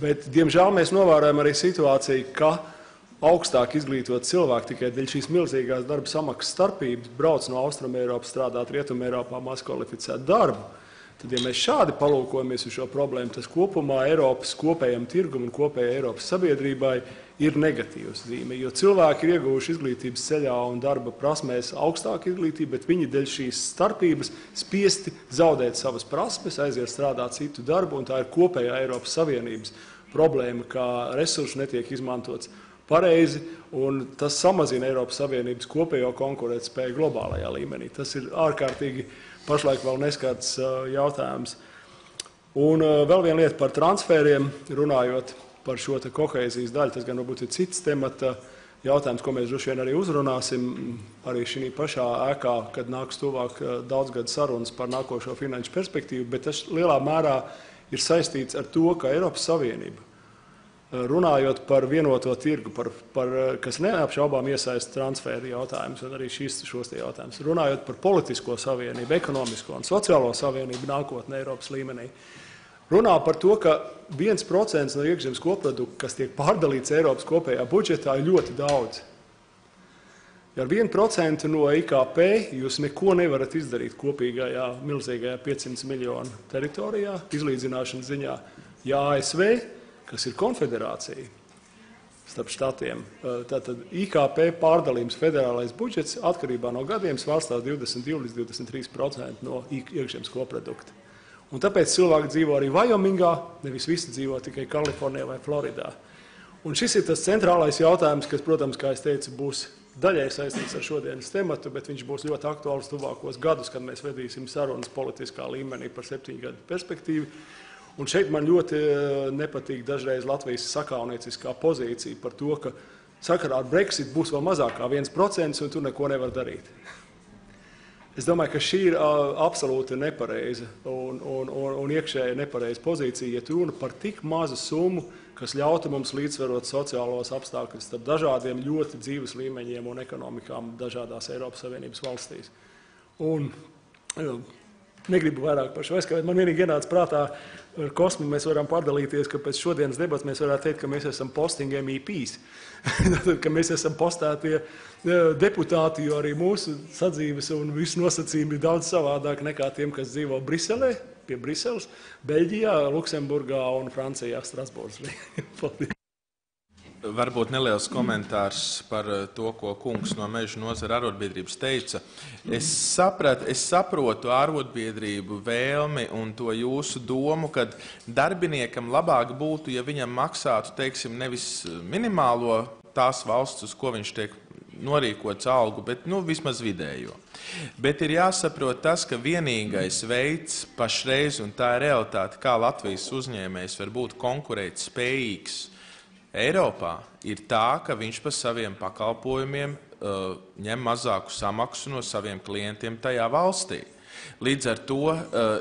C: Bet, diemžēl, mēs novērojam arī situāciju, ka augstāk izglītot cilvēki tikai dēļ šīs milzīgās darba samaksas starpības brauc no Austruma Eiropas strādāt Rietuma Eiropā maz kvalificētu darbu. Tad, ja mēs šādi palūkojamies uz šo problēmu, tas kopumā Eiropas kopējam tirgum un kopējai Eiropas sabiedrībai ir negatīvs zīme, jo cilvēki ir ieguvuši izglītības ceļā un darba prasmēs augstāku izglītību, bet viņi dēļ šīs starpības spiesti zaudēt savas prasmes, aiziet strādāt citu darbu, un tā ir kopējā Eiropas Savienības problēma, kā resursi netiek izmantots pareizi, un tas samazina Eiropas Savienības kopējo konkurētspēju globālajā līmenī. Tas ir ārkārtīgi pašlaik vēl neskārts jautājums. Un vēl viena lieta par transferiem, runājot par šo te kohēzijas daļu, tas gan varbūt ir cits temata jautājums, ko mēs droši vien arī uzrunāsim arī šī pašā ēkā, kad nāks tuvāk daudzgadu sarunas par nākošo finanšu perspektīvu, bet tas lielā mērā ir saistīts ar to, ka Eiropas Savienība, runājot par vienoto tirgu, kas neapšaubām iesaista transferu jautājumus un arī šos jautājumus, runājot par politisko savienību, ekonomisko un sociālo savienību nākotnē Eiropas līmenī, runā par to, ka 1% no iekšzemes koprodukta, kas tiek pārdalīts Eiropas kopējā budžetā, ir ļoti daudz. Ja ar 1% no IKP jūs neko nevarat izdarīt kopīgajā, milzīgajā 500 miljonu teritorijā, izlīdzināšanas ziņā, ja ASV, kas ir konfederācija starp štatiem, tātad IKP pārdalījums federālais budžets atkarībā no gadiem svārstās 22 līdz 23% no iekšzemes koprodukta. Un tāpēc cilvēki dzīvo arī Vajomingā, nevis visi dzīvo tikai Kalifornijā vai Floridā. Un šis ir tas centrālais jautājums, kas, protams, kā es teicu, būs daļai saistīts ar šodienas tematu, bet viņš būs ļoti aktuāls tuvākos gadus, kad mēs vedīsim sarunas politiskā līmenī par 7 gadu perspektīvu. Un šeit man ļoti nepatīk dažreiz Latvijas sakaunieciskā pozīcija par to, ka sakarā ar Brexit būs vēl mazāk kā 1% un tu neko nevar darīt. Es domāju, ka šī ir absolūti nepareiza un iekšēji nepareiza pozīcija, ja runa par tik mazu summu, kas ļautu mums līdzsvarot sociālos apstākļus starp dažādiem ļoti dzīves līmeņiem un ekonomikām dažādās Eiropas Savienības valstīs. Un negribu vairāk par šo aizskavēt. Man vienīgi ienāca prātā ar Kosmu, mēs varam pārdalīties, ka pēc šodienas debats mēs varētu teikt, ka mēs esam posting MEPs. Ka mēs esam postētie deputāti, jo arī mūsu sadzīves un visu nosacījumi ir daudz savādāk nekā tiem, kas dzīvo Briselē, pie Briseles, Beļģijā, Luksemburgā un Francijā, Strasbūras. Paldies.
F: Varbūt neliels komentārs par to, ko kungs no Meža nozara arotbiedrības teica. Es saprotu arotbiedrību vēlmi un to jūsu domu, ka darbiniekam labāk būtu, ja viņam maksātu, teiksim, nevis minimālo tās valsts, uz ko viņš tiek norīkots algu, bet vismaz vidējo. Bet ir jāsaprot tas, ka vienīgais veids pašreiz, un tā ir realitāte, kā Latvijas uzņēmējs var būt konkurēt spējīgs Eiropā, ir tā, ka viņš par saviem pakalpojumiem ņem mazāku samaksu no saviem klientiem tajā valstī. Līdz ar to,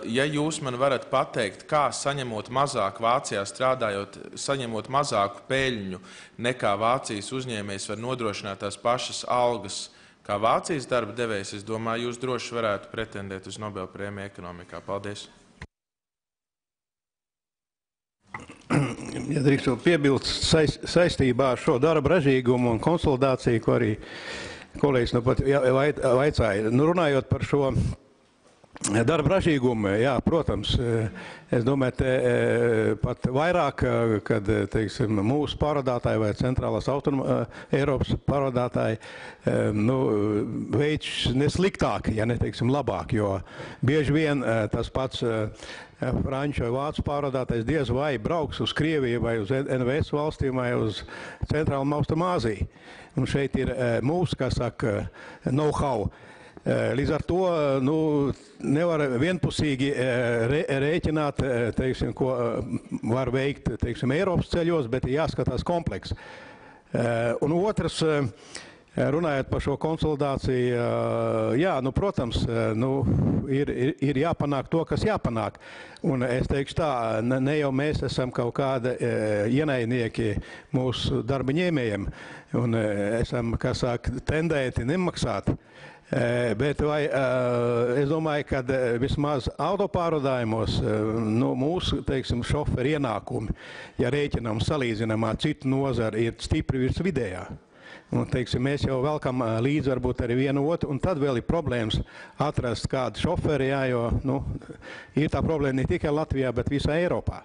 F: ja jūs man varat pateikt, kā saņemot mazāk Vācijā strādājot, saņemot mazāku peļņu nekā Vācijas uzņēmējs var nodrošināt tās pašas algas, kā Vācijas darba devējs, es domāju, jūs droši varētu pretendēt uz Nobel prēmiju ekonomikā. Paldies!
G: Ja drīkst vēl piebilst saistībā ar šo darba ražīgumu un konsolidāciju, ko arī kolēģis nu pat vaicāja. Nu, runājot par šo darba ražīgumu, jā, protams, es domāju, pat vairāk, kad, teiksim, mūsu pārvadātāji vai centrālās Eiropas pārvadātāji, nu, veids nesliktāk, ja neteiksim labāk, jo bieži vien tas pats franču vai vācu pārvadātais diez vai brauks uz Krieviju vai uz NVS valstīm vai uz Centrālu un Austrumāziju. Un šeit ir mūsu, kā saka, know-how. Līdz ar to nu, nevar vienpusīgi rēķināt, teiksim, ko var veikt, teiksim, Eiropas ceļos, bet jāskatās kompleks. Un otrs, runājot par šo konsolidāciju, jā, nu, protams, nu, ir jāpanāk to, kas jāpanāk. Un es teikšu tā, ne jau mēs esam kaut kāda ienaidnieki mūsu darba ņēmējiem un esam, kā saka, tendēti nemaksāt. Bet vai, es domāju, ka vismaz autopārvadājumos nu, mūsu, teiksim, šoferi ienākumi, ja rēķinām salīdzinām ar citu nozari, ir stipri virs vidējā. Un, teiksim, mēs jau velkam līdzi varbūt arī vienu otru, un tad vēl ir problēmas atrast kādu šoferi, jā, jo nu, ir tā problēma ne tikai Latvijā, bet visā Eiropā.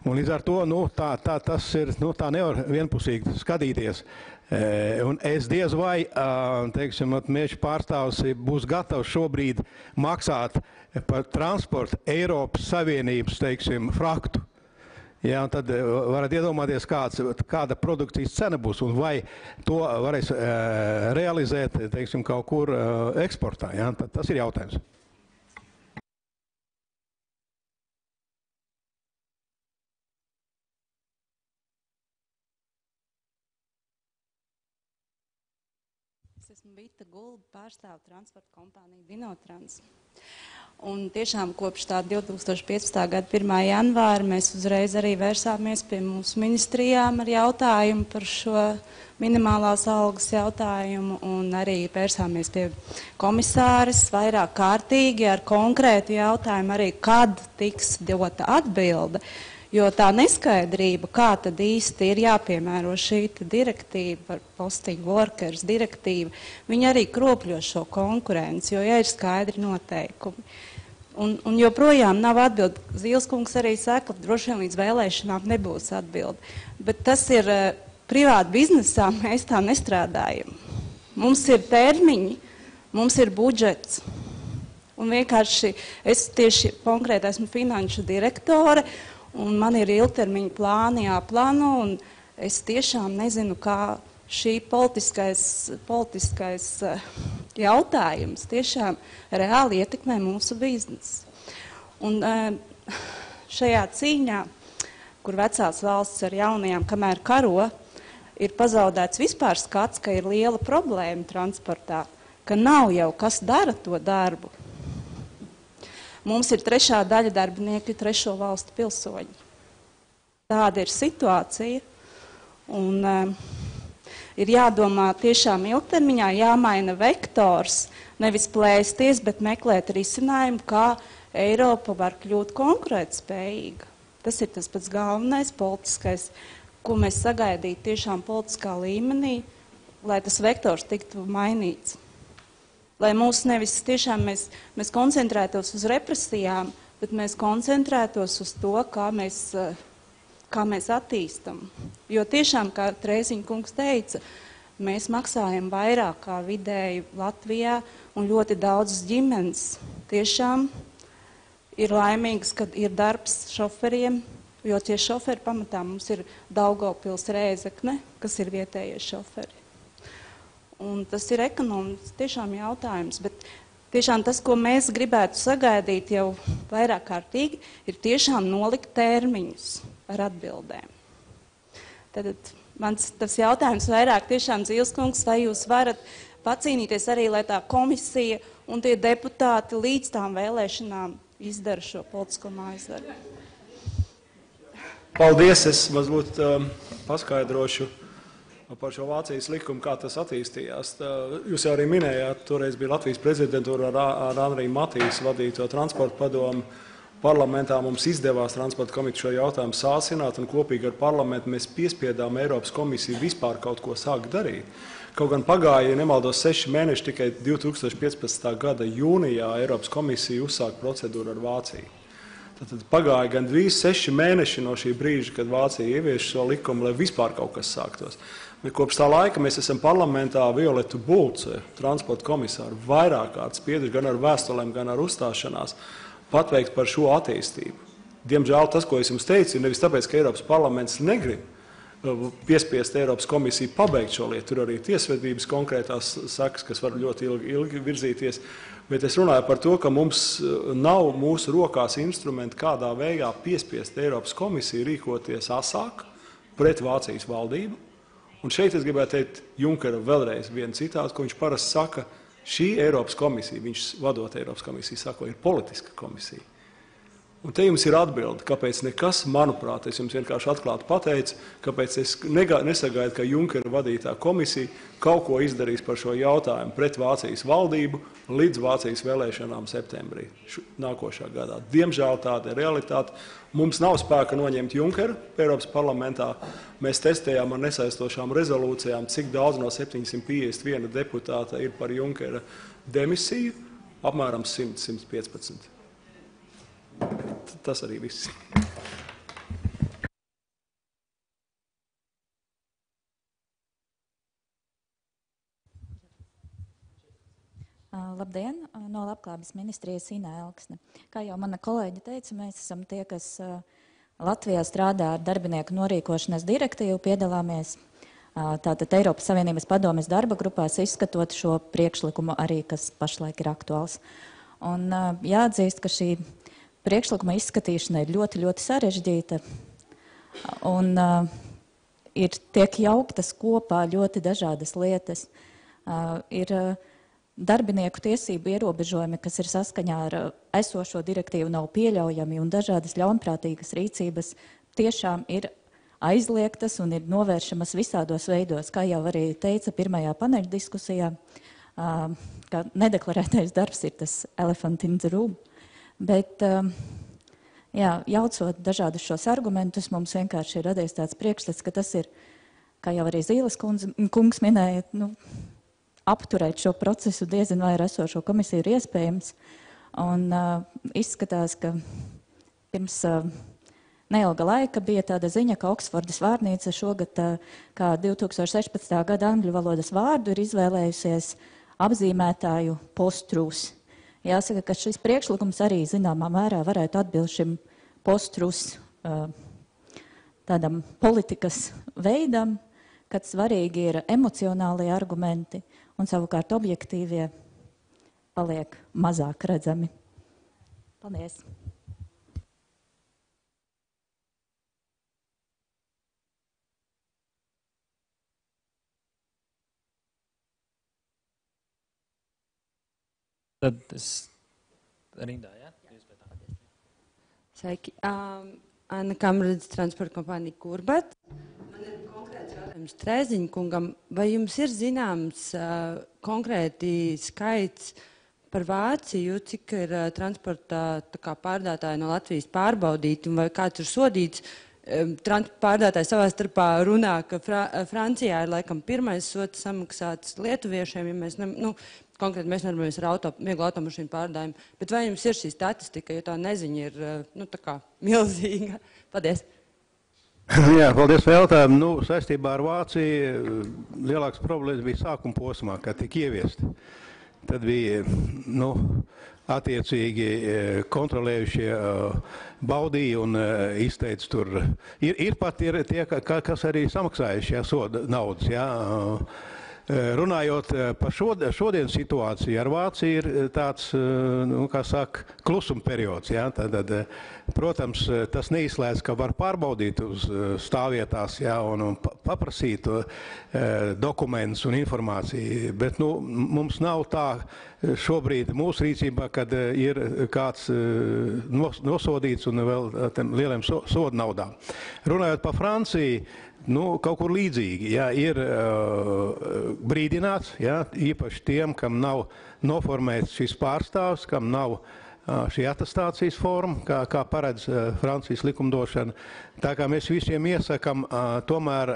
G: Un līdz ar to nu, tas ir, nu, tā nevar vienpusīgi skatīties. Un es diez vai, teiksim, mēžu pārstāvs būs gatavs šobrīd maksāt par transportu Eiropas Savienības, teiksim, fraktu. Ja, un tad varat iedomāties, kāda produkcijas cena būs un vai to varēs realizēt, teiksim, kaut kur eksportā. Ja? Tad tas ir jautājums.
I: Es esmu Vita Gulba, pārstāvu transporta kompāniju Dinotrans. Un tiešām kopš tā 2015. gada 1. janvāra mēs uzreiz arī vērsāmies pie mūsu ministrijām ar jautājumu par šo minimālās algas jautājumu un arī vērsāmies pie komisāres vairāk kārtīgi ar konkrētu jautājumu arī, kad tiks dota atbilde. Jo tā neskaidrība, kā tad īsti ir jāpiemēro šī direktīva par posting workers direktīvu, viņa arī kropļo šo konkurenci, jo ja ir skaidri noteikumi. Un joprojām nav atbildi. Zīleskungs arī saka, ka droši vien līdz vēlēšanām nebūs atbildi. Bet tas ir privāti biznesā, mēs tā nestrādājam. Mums ir termiņi, mums ir budžets. Un vienkārši es tieši konkrēti esmu finanšu direktore, un man ir ilgtermiņa plāni jāplāno, un es tiešām nezinu, kā šī politiskais jautājums tiešām reāli ietekmē mūsu biznesu. Un šajā cīņā, kur vecās valsts ar jaunajām, kamēr karo, ir pazaudēts vispār skats, ka ir liela problēma transportā, ka nav jau kas dara to darbu. Mums ir 3. daļa darbinieku 3. valstu pilsoņi. Tāda ir situācija. Un ir jādomā tiešām ilgtermiņā, jāmaina vektors, nevis plēsties, bet meklēt risinājumu, kā Eiropa var kļūt konkurētspējīga. Tas ir tas pats galvenais politiskais, ko mēs sagaidītu tiešām politiskā līmenī, lai tas vektors tiktu mainīts. Lai mūs nevis tiešām mēs koncentrētos uz represijām, bet mēs koncentrētos uz to, kā mēs attīstam. Jo tiešām, kā Trēziņa kungs teica, mēs maksājam vairāk kā vidēji Latvijā, un ļoti daudzas ģimenes tiešām ir laimīgas, kad ir darbs šoferiem, jo tie šoferi pamatā mums ir Daugavpils, Rēzekne, kas ir vietējie šoferi. Un tas ir ekonomisks tiešām jautājums, bet tiešām tas, ko mēs gribētu sagaidīt jau vairāk kārtīgi, ir tiešām nolikt termiņus ar atbildēm. Tad tas jautājums vairāk tiešām, Zīleskungs, vai jūs varat pacīnīties arī, lai tā komisija un tie deputāti līdz tām vēlēšanām izdara šo politisko mājas darbu.
C: Paldies, es varbūt paskaidrošu par šo Vācijas likumu, kā tas attīstījās. Jūs jau arī minējāt, toreiz bija Latvijas prezidentūra ar Andriju Matīs vadīto transporta padomu. Parlamentā mums izdevās transporta komiteju šo jautājumu sāsināt, un kopīgi ar parlamentu mēs piespiedām Eiropas komisiju vispār kaut ko sākt darīt. Kaut gan pagāja, ja nemaldos, 6 mēneši, tikai 2015. gada jūnijā Eiropas komisija uzsāka procedūru ar Vāciju. Tad pagāja gandrīz 6 mēneši no šī brīža, kad Vācija ievieš šo likumu, lai vispār kaut kas sāktos. Bet kopš tā laika mēs esam parlamentā Violetu Bulce, transporta komisāru, vairāk kārt spiedruši gan ar vēstulēm, gan ar uzstāšanās pateikt par šo attīstību. Diemžēl tas, ko es jums teicu, ir nevis tāpēc, ka Eiropas parlaments negrib piespiest Eiropas komisiju pabeigt šo lietu. Tur arī tiesvedības konkrētās sakas, kas var ļoti ilgi virzīties. Bet es runāju par to, ka mums nav mūsu rokās instrumenti, kādā veidā piespiest Eiropas komisiju rīkoties asāk pret Vācijas valdību. Un šeit es gribētu teikt Junkera vēlreiz vienu citātu, ko viņš parasti saka, šī Eiropas komisija, viņš vadot Eiropas komisiju, saka, ir politiska komisija. Un te jums ir atbilde, kāpēc nekas, manuprāt, es jums vienkārši atklāti pateicu, kāpēc es nesagaidu, ka Junkera vadītā komisija kaut ko izdarīs par šo jautājumu pret Vācijas valdību līdz Vācijas vēlēšanām septembrī nākošā gadā. Diemžēl tāda ir realitāte. Mums nav spēka noņemt Junkeru Eiropas parlamentā. Mēs testējām ar nesaistošām rezolūcijām, cik daudz no 751 deputāta ir par Junkera demisiju, apmēram 100–115. Tas arī viss.
J: Labdien! No Labklājības ministrijas Ina Elksne. Kā jau mana kolēģi teica, mēs esam tie, kas Latvijā strādā ar darbinieku norīkošanas direktīvu, piedalāmies tātad Eiropas Savienības padomes darba grupās, izskatot šo priekšlikumu arī, kas pašlaik ir aktuāls. Un jāatzīst, ka šī priekšlikuma izskatīšana ir ļoti, ļoti sarežģīta un tiek jauktas kopā ļoti dažādas lietas. Ir darbinieku tiesību ierobežojumi, kas ir saskaņā ar esošo direktīvu, nav pieļaujami, un dažādas ļaunprātīgas rīcības tiešām ir aizliegtas un ir novēršamas visādos veidos, kā jau arī teica pirmajā paneļa diskusijā, ka nedeklarētais darbs ir tas elephant in the room. Bet, jaucot dažādus šos argumentus, mums vienkārši ir radies tāds priekšstats, ka tas ir, kā jau arī Zīles kungs minēja, apturēt šo procesu diezin vai ar esošo komisiju ir iespējams. Un izskatās, ka pirms neilga laika bija tāda ziņa, ka Oksfordas vārnīca šogad, kā 2016. gada angļu valodas vārdu, ir izvēlējusies apzīmētāju post-truth. Jāsaka, ka šis priekšlikums arī zināmā mērā varētu atbilst šim post-truth tādam politikas veidam, kad svarīgi ir emocionālie argumenti un savukārt objektīvie paliek mazāk redzami. Paldies!
A: Tad es rindā, jā?
K: Sveiki. Anna Kamradze, transporta kompānija Kurbet. Man ir konkrēts jautājums Trēziņa kungam. Vai jums ir zināms konkrēti skaits par Vāciju, cik ir transporta pārdātāji no Latvijas pārbaudīti, un vai kāds ir sodīts? Pārdātāji savā starpā runā, ka Francijā ir laikam pirmais sods samaksāts lietuviešiem, ja mēs konkrēti mēs normamies ar vieglu automašīnu pārdājumu. Bet vai jums ir šī statistika, jo tā neziņa ir tā kā milzīga? Paldies!
G: Jā, paldies par jautājumu. Saistībā ar Vāciju lielāks problēmas bija sākuma posmā, kad tika ieviesti. Tad bija, attiecīgi kontrolējušie baudīja un izteica tur. Ir pat tie, kas arī samaksājuši soda naudas. Runājot par šodienas situāciju, ar Vāciju ir tāds, kā saka, klusuma periods. Ja? Tad, protams, tas neizslēdz, ka var pārbaudīt uz stāvvietās, ja? un paprasīt dokumentus un informāciju, bet mums nav tā šobrīd mūsu rīcībā, kad ir kāds nosodīts un vēl lieliem soda naudām. Runājot par Franciju, kaut kur līdzīgi, ja, ir brīdināts, ja, īpaši tiem, kam nav noformēts šis pārstāvs, kam nav šī atestācijas forma, kā paredz Francijas likumdošana. Tā kā mēs visiem iesakam, tomēr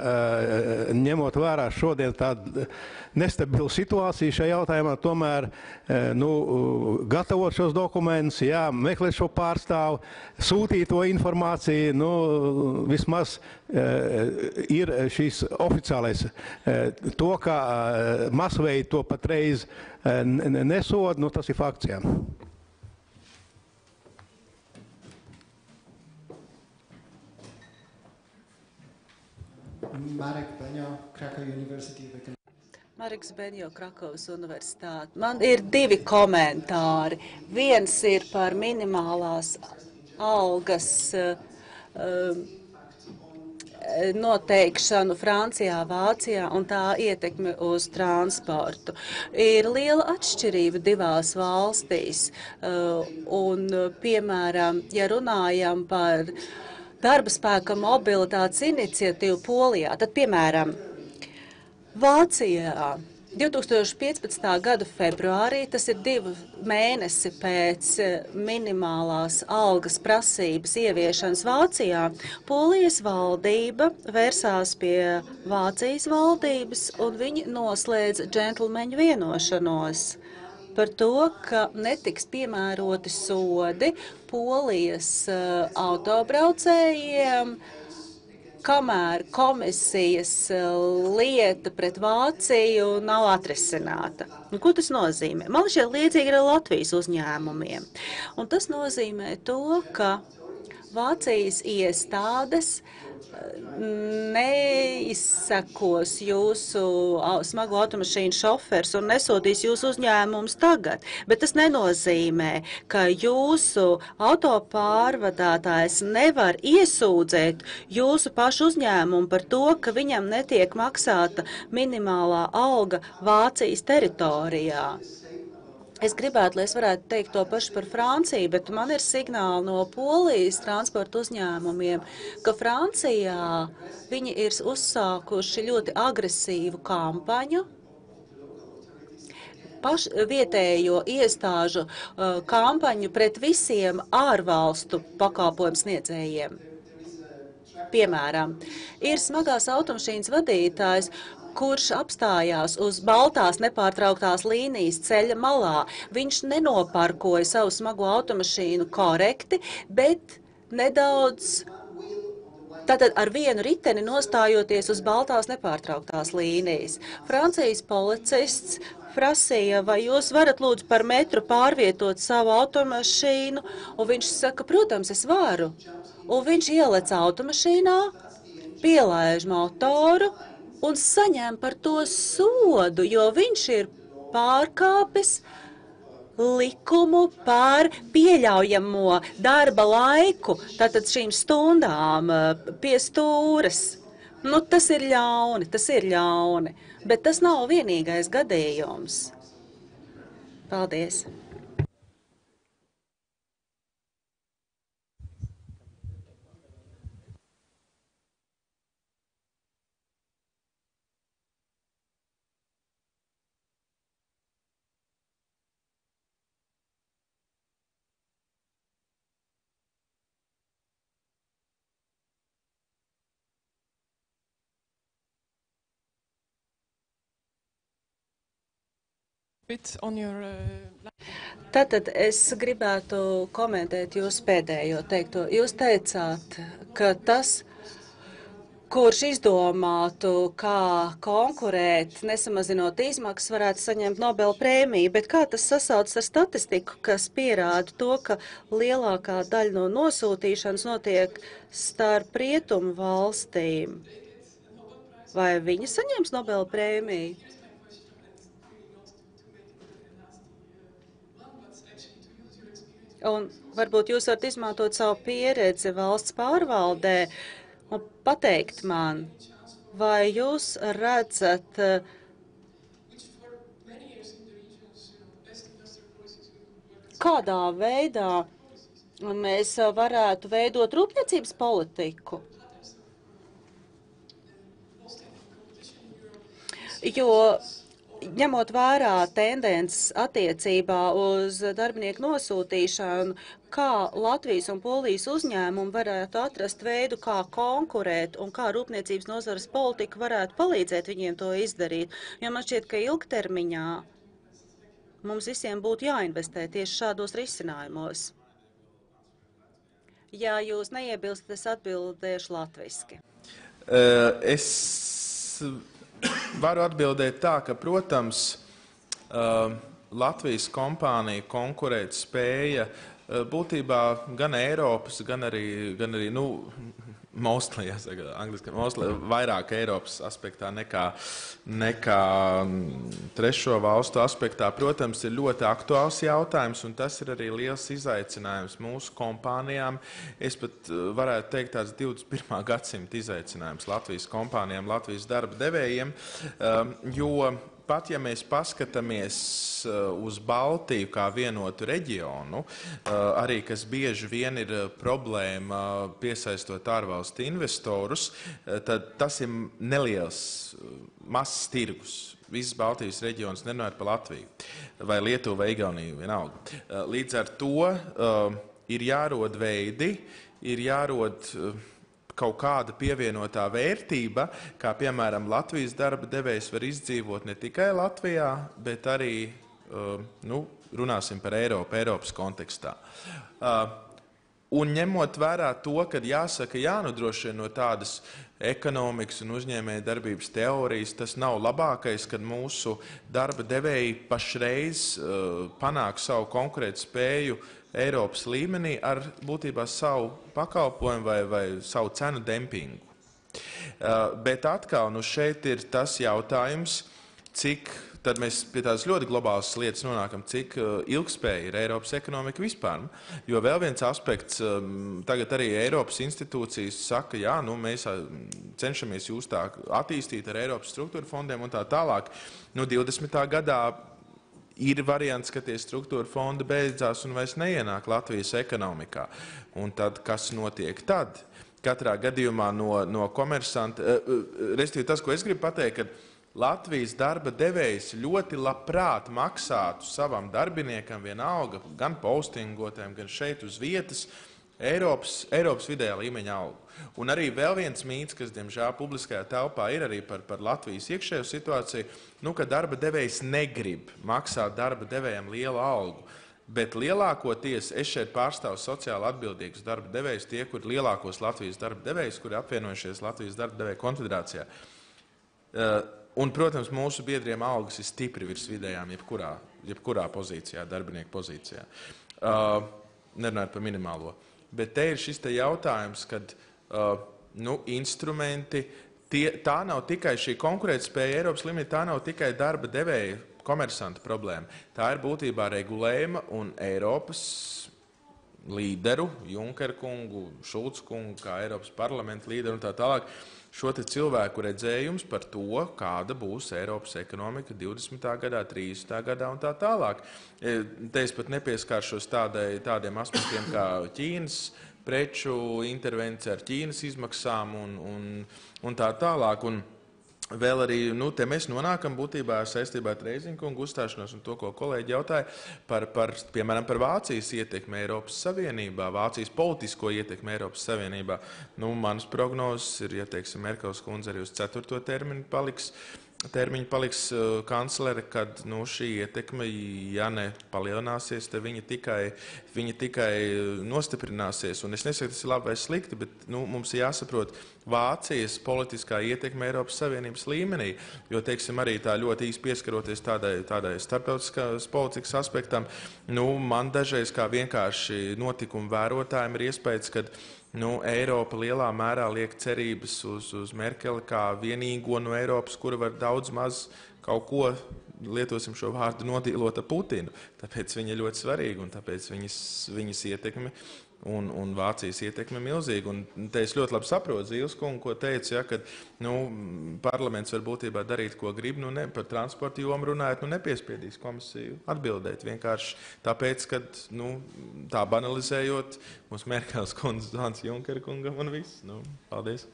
G: ņemot vērā šodien tādu nestabilu situāciju šajā jautājumā, tomēr gatavot šos dokumentus, jā, meklēt šo pārstāvu, sūtīt to informāciju, vismaz ir šīs oficiālais. To, kā masveidi to patreiz nesod, tas ir fakts, jā.
L: Marek Beņo, Krakow University.
E: Mareks Beņo, Krakovas universitāte. Man ir 2 komentāri. Viens ir par minimālās algas noteikšanu Francijā, Vācijā un tā ietekmi uz transportu. Ir liela atšķirība 2 valstīs. Un, piemēram, ja runājam par darba spēka mobilitātes iniciatīvu Polijā, tad, piemēram, Vācijā 2015. gada februārī, tas ir 2 mēnesi pēc minimālās algas prasības ieviešanas Vācijā, Polijas valdība vērsās pie Vācijas valdības un viņi noslēdza džentlmeņu vienošanos par to, ka netiks piemēroti sodi Polijas autobraucējiem, kamēr komisijas lieta pret Vāciju nav atrisināta. Ko tas nozīmē? Man šķiet līdzīgi ar Latvijas uzņēmumiem. Un tas nozīmē to, ka Vācijas iestādes neizsekos jūsu smago automašīnu šofers un nesodīs jūsu uzņēmumus tagad. Bet tas nenozīmē, ka jūsu autopārvadātājs nevar iesūdzēt jūsu pašu uzņēmumu par to, ka viņam netiek maksāta minimālā alga Vācijas teritorijā. Es gribētu, lai es varētu teikt to pašu par Franciju, bet man ir signāli no Polijas transporta uzņēmumiem, ka Francijā viņi ir uzsākuši ļoti agresīvu kampaņu, vietējo iestāžu kampaņu pret visiem ārvalstu pakalpojumu sniedzējiem. Piemēram, ir smagās automašīnas vadītājs, kurš apstājās uz baltās nepārtrauktās līnijas ceļa malā. Viņš nenoparkoja savu smago automašīnu korekti, bet nedaudz, tātad ar vienu riteni nostājoties uz baltās nepārtrauktās līnijas. Francijas policists prasīja, vai jūs varat lūdzu par metru pārvietot savu automašīnu, un viņš saka, protams, es varu. Un viņš ielec automašīnā, pielaiž motoru, un saņem par to sodu, jo viņš ir pārkāpis likumu par pieļaujamo darba laiku, tātad šīm stundām pie stūres. Tas ir ļauni, bet tas nav vienīgais gadījums. Paldies! Tātad es gribētu komentēt jūsu pēdējo teikto. Jūs teicāt, ka tas, kurš izdomātu, kā konkurēt, nesamazinot izmaksas, varētu saņemt Nobela prēmiju, bet kā tas sasaucas ar statistiku, kas pierāda to, ka lielākā daļa no nosūtīšanas notiek starp rietumu valstīm? Vai viņi saņems Nobela prēmiju? Un varbūt jūs varat izmantot savu pieredzi valsts pārvaldē un pateikt man, vai jūs redzat kādā veidā mēs varētu veidot rūpniecības politiku? Jo ņemot vērā tendences attiecībā uz darbinieku nosūtīšanu, kā Latvijas un Polijas uzņēmumi varētu atrast veidu, kā konkurēt un kā rūpniecības nozares politika varētu palīdzēt viņiem to izdarīt. Jo man šķiet, ka ilgtermiņā mums visiem būtu jāinvestē tieši šādos risinājumos. Ja jūs neiebilstat, es atbildēšu latviski.
F: Es varu atbildēt tā, ka, protams, Latvijas kompānija konkurēt spēja būtībā gan Eiropas, gan arī mostly, jāsaka, angliski, mostly vairāk Eiropas aspektā nekā trešo valstu aspektā. Protams, ir ļoti aktuāls jautājums, un tas ir arī liels izaicinājums mūsu kompānijām. Es pat varētu teikt tāds 21. gadsimta izaicinājums Latvijas kompānijām, Latvijas darba devējiem, jo pat ja mēs paskatāmies uz Baltiju kā vienotu reģionu, arī kas bieži vien ir problēma piesaistot ārvalstu investorus, tad tas ir neliels, mazs tirgus. Visas Baltijas reģionas nerunājot par Latviju vai Lietuvu vai Igauniju, vienalga. Līdz ar to ir jārod veidi, ir jārod kaut kāda pievienotā vērtība, kā piemēram Latvijas darba devējs var izdzīvot ne tikai Latvijā, bet arī, runāsim par Eiropas kontekstā. Un ņemot vērā to, ka jāsaka, jānodrošina no tādas ekonomikas un uzņēmēja darbības teorijas, tas nav labākais, kad mūsu darba devēji pašreiz panāk savu konkurētu spēju Eiropas līmenī ar būtībā savu pakalpojumu vai savu cenu dempingu. Bet atkal, šeit ir tas jautājums, cik, tad mēs pie tādas ļoti globālas lietas nonākam, cik ilgspēja ir Eiropas ekonomika vispār. Jo vēl viens aspekts, tagad arī Eiropas institūcijas saka, jā, mēs cenšamies jūs tā attīstīt ar Eiropas struktūra fondiem un tā tālāk. 20. gadā ir variants, ka tie struktūra fondi beidzās un vairs neienāk Latvijas ekonomikā. Un tad, kas notiek tad? Katrā gadījumā no komersanta, respektīvi tas, ko es gribu pateikt, ka Latvijas darba devējs ļoti labprāt maksātu savam darbiniekam vienalga, gan postingotēm, gan šeit uz vietas, Eiropas vidējā līmeņa algu. Un arī vēl viens mīts, kas, diemžēl, publiskajā telpā ir arī par Latvijas iekšējo situāciju, ka darba devējs negrib maksāt darba devējiem lielu algu. Bet lielākoties es šeit pārstāvu sociāli atbildīgus darba devējus, tie, kur lielākos Latvijas darba devējus, kuri apvienojušies Latvijas darba devēju konfederācijā. Un, protams, mūsu biedriem algas ir stipri virs vidējām jebkurā pozīcijā, darbinieku pozīcijā. Nerunājot par minimālo. Bet te ir šis jautājums, kad instrumenti, tā nav tikai šī konkurētspēja Eiropas līmenī, tā nav tikai darba devēja komersanta problēma. Tā ir būtībā regulējuma un Eiropas līderu, Junker kungu, Šulc kungu, kā Eiropas parlamenta līderu un tā tālāk, šo cilvēku redzējums par to, kāda būs Eiropas ekonomika 20. gadā, 30. gadā un tā tālāk. Te es pat nepieskāršos tādiem aspektiem kā Ķīnas preču intervencija ar Ķīnas izmaksām un tā tālāk. Un vēl arī, te mēs nonākam būtībā saistībā ar Reizinkungu uzstāšanos un to, ko kolēģi jautāja piemēram, par Vācijas ietekmi Eiropas Savienībā, Vācijas politisko ietekmi Eiropas Savienībā. Manas prognozes ir, ja teiksim, Merkels kundze arī uz 4. termiņu paliks kanclere, kad šī ietekme, ja ne palielināsies, tad viņa tikai nostiprināsies. Un es nesaku, tas ir labi vai slikti, bet mums ir jāsaprot Vācijas politiskā ietekme Eiropas Savienības līmenī, jo, teiksim, arī tā ļoti īsti pieskaroties tādai starptautiskās politikas aspektam, man dažreiz kā vienkārši notikumu vērotājiem ir iespējas, kad Eiropa lielā mērā liek cerības uz Merkeli kā vienīgo no Eiropas, kura var daudz maz kaut ko lietosim šo vārdu nodīlota Putinu. Tāpēc viņa ir ļoti svarīga un tāpēc viņas ietekme un Vācijas ietekme milzīga. Un te es ļoti labi saprotu Zīles kungu, ko teicu, ja, kad parlaments var būtībā darīt, ko grib, par transporta jomu runājot, nepiespiedīs komisiju atbildēt. Vienkārši tāpēc, ka tā banalizējot mūsu Merkels kundze zvans Junkera kungam un viss. Paldies.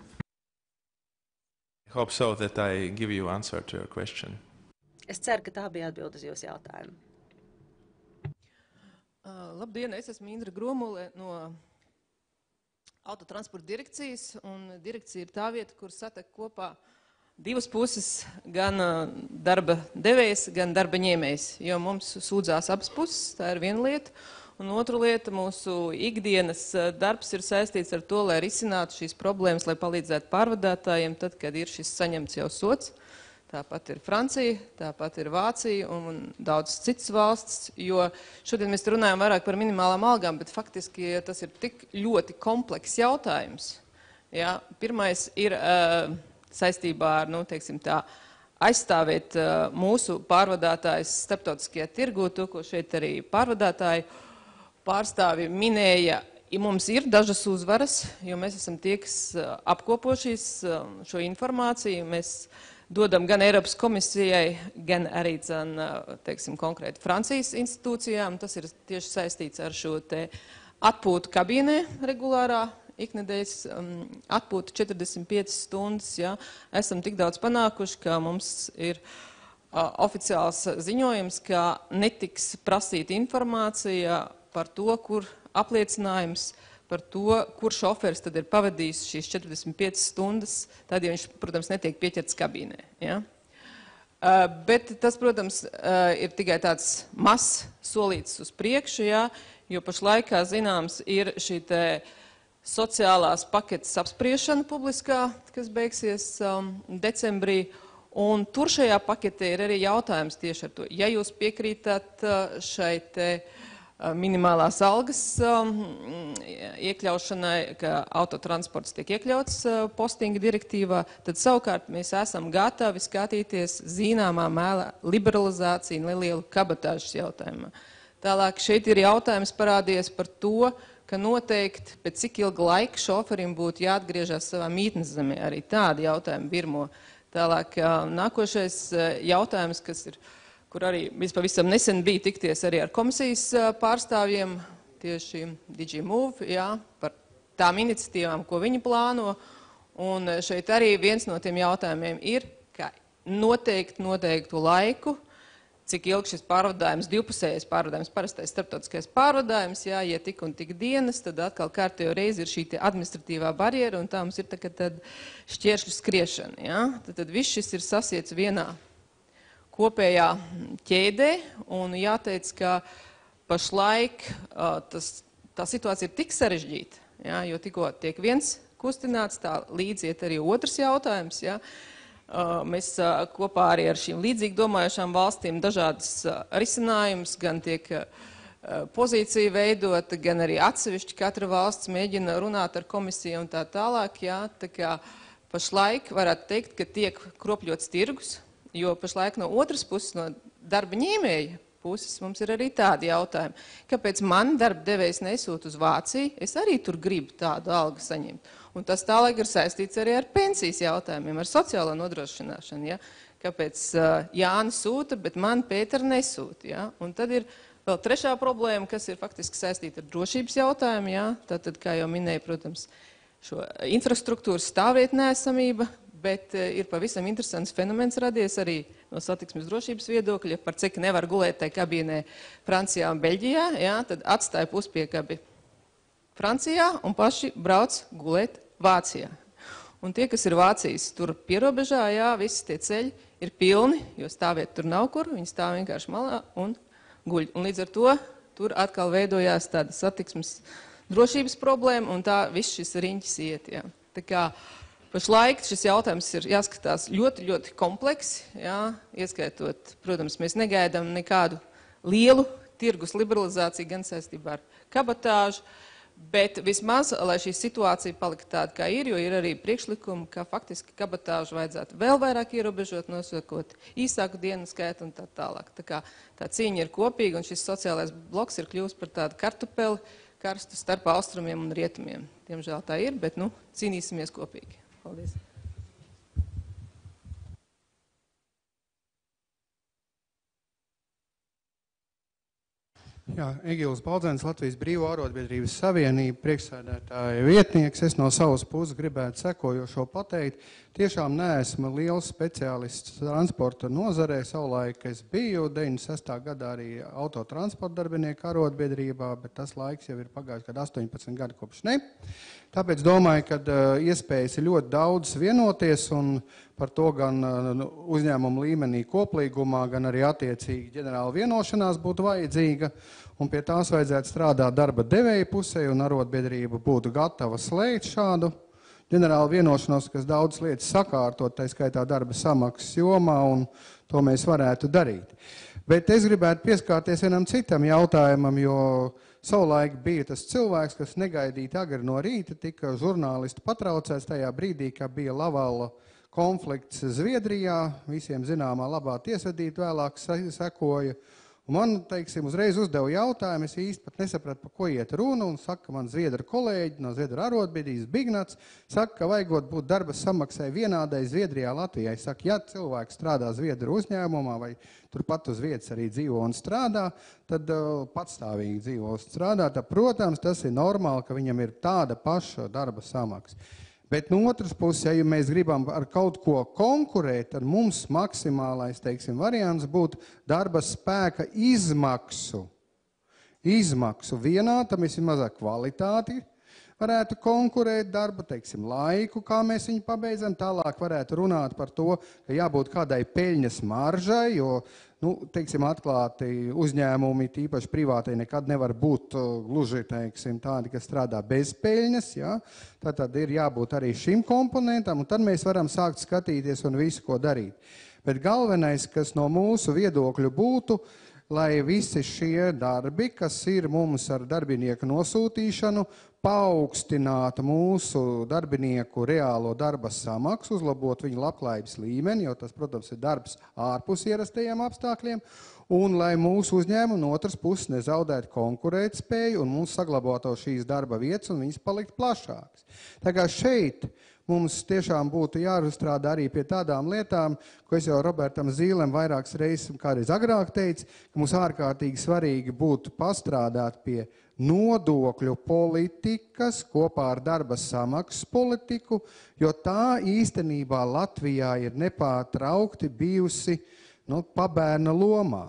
F: I hope so that I give you answer to your question.
E: Es ceru, ka tā bija atbilde uz jūsu jautājumu.
M: Labdien, es esmu Indra Gromule no Autotransporta direkcijas, un direkcija ir tā vieta, kur satek kopā divas puses, gan darba devējs, gan darba ņēmējs, jo mums sūdzās abas puses, tā ir viena lieta, un otra lieta, mūsu ikdienas darbs ir saistīts ar to, lai risinātu šīs problēmas, lai palīdzētu pārvadātājiem, tad, kad ir šis saņemts jau sots. Tāpat ir Francija, tāpat ir Vācija un daudz citas valsts, jo šodien mēs runājam vairāk par minimālām algām, bet faktiski tas ir tik ļoti komplekss jautājums. Ja? Pirmais ir saistībā ar, teiksim tā, aizstāvēt mūsu pārvadātājs starptautiskajā tirgū, to, ko šeit arī pārvadātāji pārstāvi minēja. Ja mums ir dažas uzvaras, jo mēs esam tie, kas apkopo šo informāciju, mēs dodam gan Eiropas komisijai, gan arī, teiksim, konkrēti Francijas institūcijām. Tas ir tieši saistīts ar šo te atpūtu kabīnē regulārā, iknedēļas atpūta 45 stundas. Ja. Esam tik daudz panākuši, ka mums ir oficiāls ziņojums, ka netiks prasīta informācija par to, kur apliecinājums par to, kur šoferis tad ir pavadījis šīs 45 stundas, tad, ja viņš, protams, netiek pieķerts kabīnē. Ja? Bet tas, protams, ir tikai tāds mazs solīts uz priekšu, ja? Jo pašlaikā, zināms, ir šī te sociālās paketes apspriešana publiskā, kas beigsies decembrī, un tur šajā paketē ir arī jautājums tieši ar to. Ja jūs piekrītat šai te minimālās algas iekļaušanai, ka autotransports tiek iekļauts postinga direktīvā, tad savukārt mēs esam gatavi skatīties zināmā mēlā liberalizāciju un nelielu kabatāžas jautājumā. Tālāk šeit ir jautājums parādies par to, ka noteikti pēc cik ilga laika šoferim būtu jāatgriežas savā mītnes zemē. Arī tādi jautājumi birmo. Tālāk nākošais jautājums, kas ir kur arī pavisam nesen bija tikties arī ar komisijas pārstāvjiem, tieši DigiMove, jā, par tām iniciatīvām, ko viņi plāno. Un šeit arī viens no tiem jautājumiem ir, ka noteiktu laiku, cik ilgi šis pārvadājums, divpusējais pārvadājums, parastais starptautiskais pārvadājums, jā, ja tik un tik dienas, tad atkal kārtējo reizi ir šī administratīvā barjera, un tā mums ir tad šķēršļu skriešana. Jā. Tad viss šis ir sasiets vienā kopējā ķēdē, un jāteic, ka pašlaik tā situācija ir tik sarežģīta, ja, jo tikko tiek viens kustināts, tā līdziet arī otrs jautājums. Ja. Mēs kopā arī ar šīm līdzīgi domājušām valstīm dažādas risinājumus, gan tiek pozīcija veidot, gan arī atsevišķi katra valsts mēģina runāt ar komisiju un tā tālāk. Ja. Tā kā pašlaik varētu teikt, ka tiek kropļots tirgus, jo pašlaik no otras puses, no darba ņēmēja puses, mums ir arī tādi jautājumi. Kāpēc man darba devējs nesūt uz Vāciju? Es arī tur gribu tādu algu saņemt. Un tas tālāk ir saistīts arī ar pensijas jautājumiem, ar sociālo nodrošināšanu. Ja? Kāpēc Jāni sūta, bet man Pētera nesūta? Ja? Un tad ir vēl trešā problēma, kas ir faktiski saistīta ar drošības jautājumu. Ja? Tātad, kā jau minēju, protams, šo infrastruktūras stāvvietneesamība, bet ir pavisam interesants fenomens radies arī no satiksmes drošības viedokļa, par cik nevar gulēt tai kabīnē Francijā un Beļģijā, jā, tad atstāja puspiekabi Francijā un paši brauc gulēt Vācijā. Un tie, kas ir Vācijas tur pierobežā, jā, visi tie ceļi ir pilni, jo stāvēt tur nav kur, viņi stāv vienkārši malā un guļ. Un līdz ar to tur atkal veidojās tāda satiksmes drošības problēma, un tā viss šis riņķis iet, jā. Tā kā pašlaik šis jautājums ir jāskatās ļoti, ļoti kompleksi, jā, ieskaitot, protams, mēs negaidām nekādu lielu tirgus liberalizāciju gan saistībā ar kabatāžu, Bet vismaz, lai šī situācija palika tāda, kā ir, jo ir arī priekšlikumi, ka faktiski kabatāžu vajadzētu vēl vairāk ierobežot, nosakot īsāku dienu skaitu un tā tālāk. Tā kā tā cīņa ir kopīga, un šis sociālais bloks ir kļūst par tādu kartupeli karstu starp austrumiem un rietumiem. Diemžēl tā ir, bet, cīnīsimies kopīgi. Paldies.
L: Jā, Egils Baldzēns, Latvijas Brīvo arotbiedrības savienība, priekšsēdētāja vietnieks. Es no savas puses gribētu sekojošo pateikt. Tiešām neesmu liels speciālists transporta nozarē. Savulaik es biju 96. gadā arī autotransporta darbinieku arotbiedrībā, bet tas laiks jau ir pagājis, kad 18 gadi kopš ne. Tāpēc domāju, ka iespējas ir ļoti daudz vienoties, un par to gan uzņēmumu līmenī koplīgumā, gan arī attiecīgi ģenerāla vienošanās būtu vajadzīga, un pie tās vajadzētu strādāt darba devēja pusē, un arotbiedrība būtu gatava slēgt šādu ģenerāla vienošanos, kas daudz lietas sakārtot, tā skaitā darba samaksas jomā, un to mēs varētu darīt. Bet es gribētu pieskārties vienam citam jautājumam, jo savulaik bija tas cilvēks, kas negaidīti agri no rīta tika žurnālisti patraucēts tajā brīdī, kad bija Lavala konflikts Zviedrijā, visiem zināmā labā tiesvedība vēlāk sekoja. Un man, teiksim, uzreiz uzdeva jautājumu, es īsti pat nesapratu, par ko iet runa, un saka, man zviedru kolēģi no Zviedru arotbiedrības Bignats, saka, ka vajagot būt darba samaksai vienādai Zviedrijā, Latvijā. Es saku, ja cilvēks strādā Zviedru uzņēmumā vai turpat uz vietas arī dzīvo un strādā, tad patstāvīgi dzīvo un strādā, tad, protams, tas ir normāli, ka viņam ir tāda paša darba samaksa. Bet no otras puses, ja mēs gribam ar kaut ko konkurēt, tad mums maksimālais, teiksim, variants būtu darba spēka izmaksu vienātam, vismaz ar kvalitāti varētu konkurēt darba, teiksim, laiku, kā mēs viņu pabeidzam. Tālāk varētu runāt par to, ka jābūt kādai peļņas maržai, jo, teiksim, atklāti uzņēmumi, tīpaši privātai, nekad nevar būt gluži, teiksim, tādi, kas strādā bez peļņas, ja? Tad ir jābūt arī šim komponentam, un tad mēs varam sākt skatīties un visu, ko darīt. Bet galvenais, kas no mūsu viedokļu būtu, lai visi šie darbi, kas ir mums ar darbinieku nosūtīšanu, paaugstinātu mūsu darbinieku reālo darba samaksu, uzlabot viņu labklājības līmeni, jo tas, protams, ir darbs ārpus ierastajiem apstākļiem, un lai mūsu uzņēmumi no otras puses nezaudētu konkurētspēju un mums saglabātu šīs darba vietas un viņas palikt plašākas. Tā kā šeit mums tiešām būtu jāstrādā arī pie tādām lietām, ko es jau Robertam Zīlem vairākas reizes kādreiz agrāk teicu, ka mums ārkārtīgi svarīgi būtu pastrādāt pie nodokļu politikas kopā ar darba samaksas politiku, jo tā īstenībā Latvijā ir nepārtraukti bijusi pabērna lomā.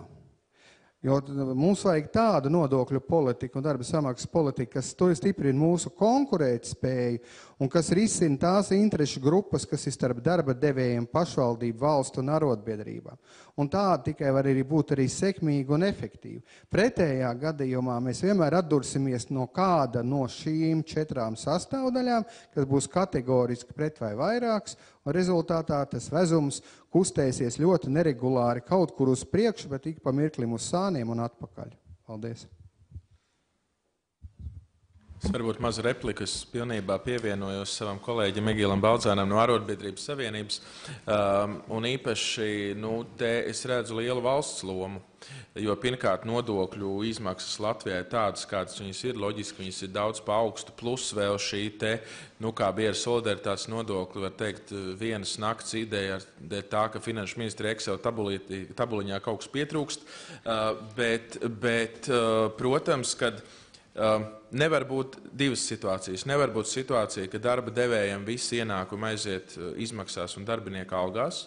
L: Jo mums vajag tādu nodokļu politiku un darba samaksas politiku, kas stiprina mūsu konkurētspēju un kas risina tās interešu grupas, kas ir starp darba devējiem, pašvaldību, valstu un arotbiedrībām. Un tāda tikai var arī būt arī sekmīga un efektīva. Pretējā gadījumā mēs vienmēr atdursimies no kāda no šīm 4 sastāvdaļām, kas būs kategoriski pret vai vairāks, un rezultātā tas vezums kustēsies ļoti neregulāri kaut kur uz priekšu, bet ik pa mirklim uz sāniem un atpakaļ. Paldies!
F: Es varbūt mazu repliku, es pilnībā pievienojos savam kolēģim Egilam Baldzēnam no Arotbiedrības savienības, un īpaši, te es redzu lielu valsts lomu, jo pirmkārt nodokļu izmaksas Latvijā ir tādas, kādas viņas ir, loģiski viņas ir daudz paaugstu, plus vēl šī te, kā bija ar solidaritātes nodokli, var teikt, vienas nakts ideja ar tā, ka Finanšu ministrija Excel tabuliņā kaut kas pietrūkst, bet protams, kad nevar būt divas situācijas. Nevar būt situācija, ka darba devējiem visi ienākumi aiziet izmaksās un darbinieka algās,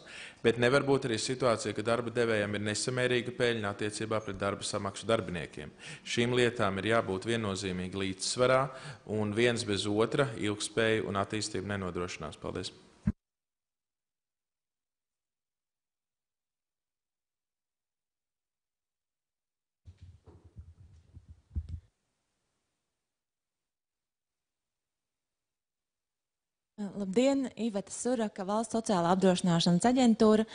F: bet nevar būt arī situācija, ka darba devējiem ir nesamērīga peļņa attiecībā pret darba samaksu darbiniekiem. Šīm lietām ir jābūt viennozīmīgi līdzsvarā, un viens bez otra ilgspēju un attīstību nenodrošinās. Paldies!
N: Labdien, Iveta Suraka, Valsts sociālā apdrošināšanas aģentūra.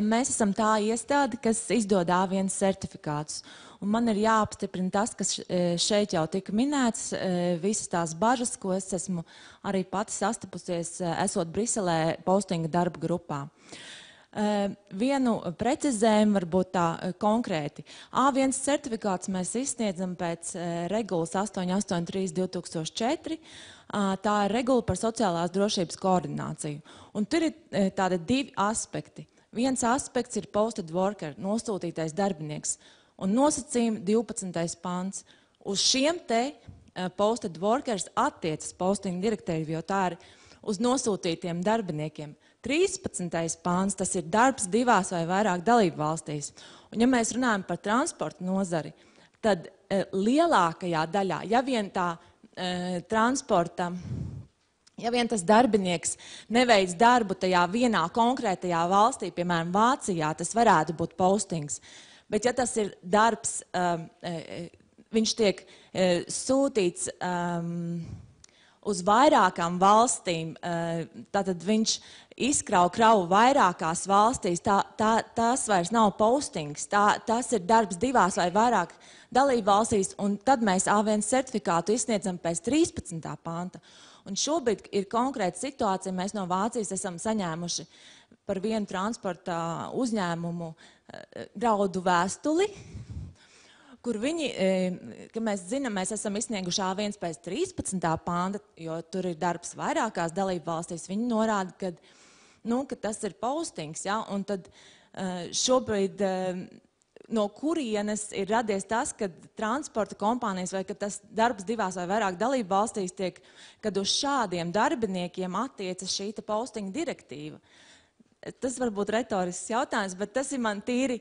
N: Mēs esam tā iestāde, kas izdod A1 certifikātus. Un man ir jāapstiprina tas, kas šeit jau tika minēts, visas tās bažas, ko es esmu arī pati sastapusies, esot Briselē postinga darba grupā. Vienu precizējumu varbūt tā konkrēti. A1 certifikāts mēs izsniedzam pēc regulas 883/2004. Tā ir regula par sociālās drošības koordināciju. Un tur ir tādi divi aspekti. Viens aspekts ir posted worker, nosūtītais darbinieks, un nosacījumi 12. pants. Uz šiem te posted workers attiecas postinga direktīva, jo tā ir uz nosūtītiem darbiniekiem. 13. pāns, tas ir darbs divās vai vairāk dalību valstīs. Un ja mēs runājam par transporta nozari, tad lielākajā daļā, ja vien tā ja vien tas darbinieks neveic darbu tajā vienā konkrētajā valstī, piemēram, Vācijā, tas varētu būt postings. Bet ja tas ir darbs, viņš tiek sūtīts uz vairākām valstīm, tātad viņš izkrauj kravu vairākās valstīs, tas vairs nav postings, tas ir darbs divās vai vairāk dalību valstīs, un tad mēs A1 certifikātu izsniedzam pēc 13. panta. Un šobrīd ir konkrēta situācija, mēs no Vācijas esam saņēmuši par vienu transporta uzņēmumu draudu vēstuli, kur viņi, ka mēs zinām, mēs esam izsnieguši A1 pēc 13. panta, jo tur ir darbs vairākās dalību valstīs, viņi norāda, ka tas ir postings, ja? Un tad šobrīd no kurienes ir radies tas, ka transporta kompānijas vai ka tas darbs divās vai vairāk dalību valstīs tiek, kad uz šādiem darbiniekiem attiecas šī postinga direktīva. Tas var būt retorisks jautājums, bet tas ir man tīri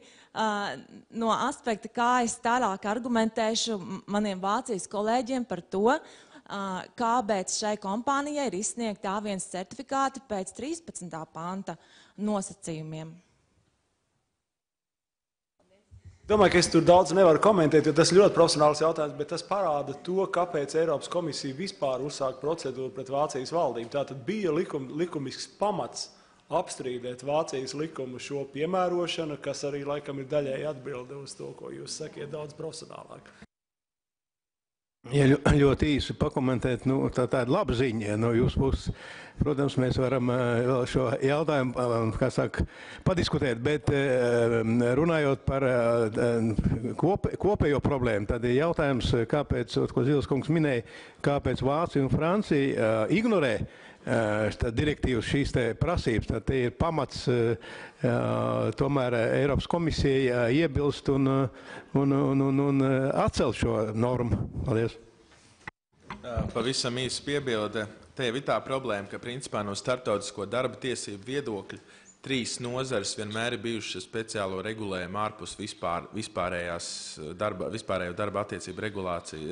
N: no aspekta, kā es tālāk argumentēšu maniem Vācijas kolēģiem par to, kāpēc šai kompānijai ir izsniegti A1 certifikāti pēc 13. panta nosacījumiem.
C: Domāju, ka es tur daudz nevaru komentēt, jo tas ir ļoti profesionāls jautājums, bet tas parāda to, kāpēc Eiropas komisija vispār uzsāka procedūru pret Vācijas valdību. Tātad bija likumisks pamats apstrīdēt Vācijas likumu šo piemērošanu, kas arī laikam ir daļēji atbilde uz to, ko jūs sakiet daudz profesionālāk.
G: Ja ļoti īsi pakomentēt, tā ir laba ziņa no jūsu puses. Protams, mēs varam vēl šo jautājumu, kā saka, padiskutēt, bet runājot par kopējo problēmu, tad ir jautājums, kāpēc, ko Zils kungs minēja, kāpēc Vācija un Francija ignorē direktīvas šīs te prasības. Tad te ir pamats tomēr Eiropas komisija iebilst un atcelt šo normu. Paldies.
F: Pavisam īsi piebilde. Te ir tā problēma, ka principā no starptautisko darba tiesību viedokļa 3 nozares vienmēr ir bijušas speciālo regulējumu ārpus vispārējo darba attiecību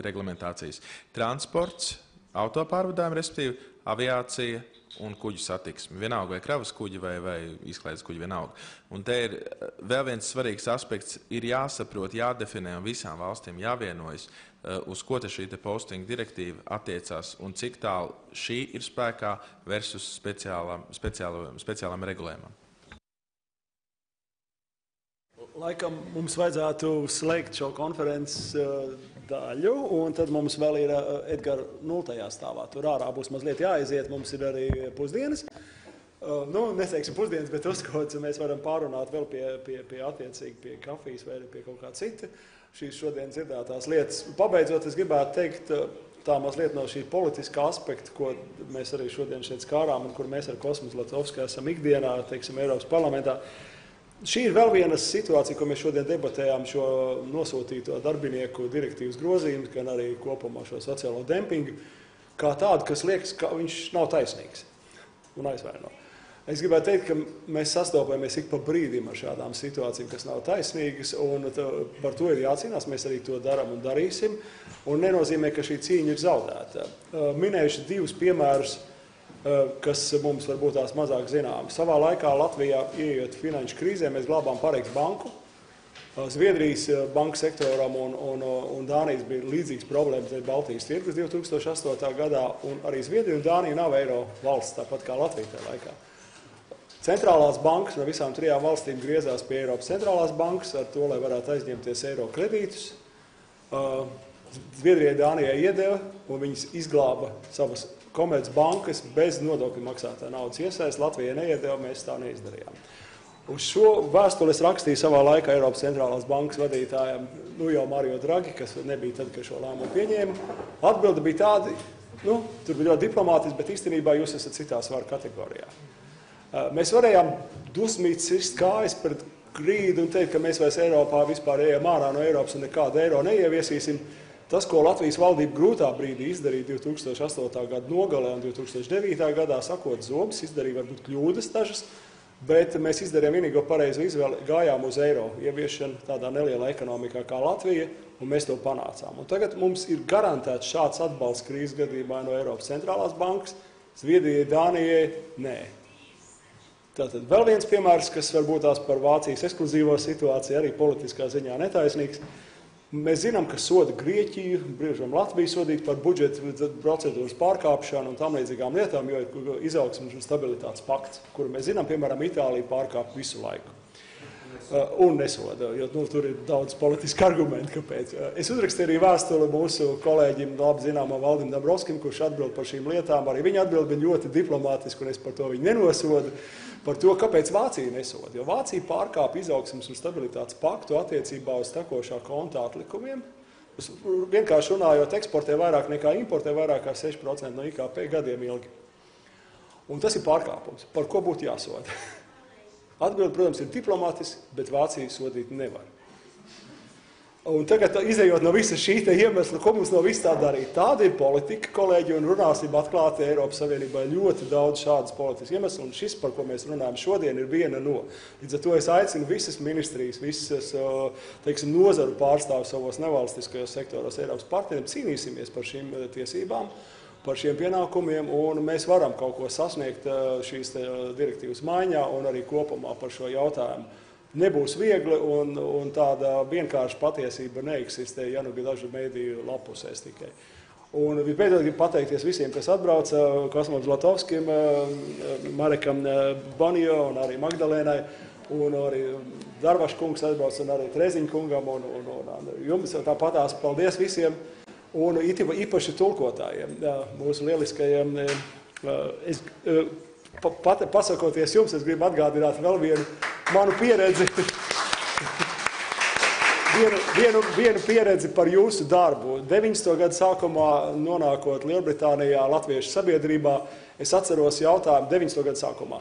F: reglamentācijas. Transports, autopārvadājumi, respektīvi aviācija un kuģu satiksme. Vienalga vai kravas kuģi vai izklaides kuģi, vienalga. Un te ir vēl viens svarīgs aspekts, ir jāsaprot, jādefinē un visām valstīm jāvienojas, uz ko šī postinga direktīva attiecās un cik tālu šī ir spēkā versus speciālām regulējumam.
C: Laikam mums vajadzētu slēgt šo konferences daļu, un tad mums vēl ir Edgara 0. stāvā. Tur ārā būs mazliet jāaiziet, mums ir arī pusdienas. Neteiksim pusdienas, bet uzkots, mēs varam pārunāt vēl attiecīgi pie kafijas vai pie kaut kā cita. Šīs šodien dzirdētās lietas. Pabeidzot, es gribētu teikt tā mazliet no šī politiskā aspekta, ko mēs arī šodien šeit skārām un kur mēs ar Kosmas Latovsku esam ikdienā, teiksim, Eiropas parlamentā. Šī ir vēl viena situācija, ko mēs šodien debatējām, šo nosūtīto darbinieku direktīvas grozījumu, gan arī kopumā šo sociālo dempingu, kā tādu, kas liekas, ka viņš nav taisnīgs un aizvaino. Es gribētu teikt, ka mēs sastopamies ik pa brīdim ar šādām situācijām, kas nav taisnīgas, un par to ir jācīnās, mēs arī to darām un darīsim, un nenozīmē, ka šī cīņa ir zaudēta. Minējuši 2 piemērus, kas mums varbūt tās mazāk zināmi. Savā laikā Latvijā, ieejot finanšu krīzē, mēs glābām Pareigs banku, Zviedrijas banku sektoram un Dānijas bija līdzīgas problēmas ar Baltijas tirgus 2008. gadā, un arī Zviedrija un Dānija nav eiro valsts, tāpat kā Latvija tajā laikā. Centrālās bankas no visām 3 valstīm griezās pie Eiropas centrālās bankas ar to, lai varētu aizņemties eiro kredītus. Zviedrijai Dānijai iedeva, un viņas izglāba savas komercbankas bez nodokļu maksātāja naudas iesaist. Latvijai neiedeva, mēs tā neizdarījām. Uz šo vēstuli es rakstīju savā laikā Eiropas centrālās bankas vadītājiem, jau Mario Draghi, kas nebija tad, kad šo lēmumu pieņēma. Atbilde bija tāda, tur bija ļoti diplomātiski, bet īstenībā jūs esat citā svaru kategorijā. Mēs varējām dusmīt sist kājas pret grīdu un teikt, ka mēs vairs Eiropā vispār ejam ārā no Eiropas un nekādu eiro neieviesīsim. Tas, ko Latvijas valdība grūtā brīdī izdarīja 2008. gada nogalē un 2009. gadā, sakot zobus, izdarīja varbūt kļūdas dažas, bet mēs izdarījām vienīgo pareizo izvēli, gājām uz eiro ieviešanu tādā nelielā ekonomikā kā Latvija, un mēs to panācām. Un tagad mums ir garantēts šāds atbalsts krīzes gadījumā no Eiropas centrālās bankas, Zviedrijai, Dānijai, nē. Tātad vēl viens piemērs, kas varbūt tās par Vācijas ekskluzīvo situāciju, arī politiskā ziņā netaisnīgs. Mēs zinām, ka soda Grieķiju, brīžam Latviju sodīt par budžeta procedūras pārkāpšanu un tam līdzīgām lietām, jo ir izaugsmes un stabilitātes pakts, kuru mēs zinām, piemēram, Itālija pārkāp visu laiku. Un nesoda, jo tur ir daudz politiski argumenti, kāpēc. Es uzrakstīju arī vēstuli mūsu kolēģim, labi zināmam Valdim Dabrovskim, kurš atbild par šīm lietām. Arī viņa atbild bija ļoti diplomātiski, un es par to viņu nenosodu. Par to, kāpēc Vācija nesoda. Jo Vācija pārkāpa izaugsmes un stabilitātes paktu attiecībā uz tekošā konta atlikumiem. Vienkārši runājot, eksportē vairāk nekā importē vairāk kā 6% no IKP gadiem ilgi. Un tas ir pārkāpums. Par ko būtu jāsoda? Atbildi, protams, ir diplomātiski, bet Vācija sodīt nevar. Un tagad, izejot no visa šī iemesla, ko mums no viss tā darīt? Tāda ir politika, kolēģi, un runāsim atklāti Eiropas Savienībā ļoti daudz šādas politiskas iemeslu, un šis, par ko mēs runājam šodien, ir viena no. Līdz ar to es aicinu visas ministrijas, visas, teiksim, nozaru pārstāvus savos nevalstiskajos sektoros Eiropas partneriem, cīnīsimies par šīm tiesībām, par šiem pienākumiem, un mēs varam kaut ko sasniegt šīs direktīvas maiņā un arī kopumā par šo jautājumu. Nebūs viegli, un tāda vienkārša patiesība neeksistē, ja nu dažu mēdīju lapusēs tikai. Un beidzot gribu pateikties visiem, kas atbrauca, Kosmam Zlatovskim, Marekam Bonijo un arī Magdalēnai, un arī Darvaš kungs atbrauc, un arī Treziņ kungam, un jums tāpatās paldies visiem, un īpaši tulkotājiem, mūsu lieliskajiem. Pasakoties jums, es gribu atgādināt vēl vienu manu pieredzi, vienu pieredzi par jūsu darbu. 90. gadu sākumā, nonākot Lielbritānijā, latviešu sabiedrībā, es atceros jautājumu 90. gadu sākumā.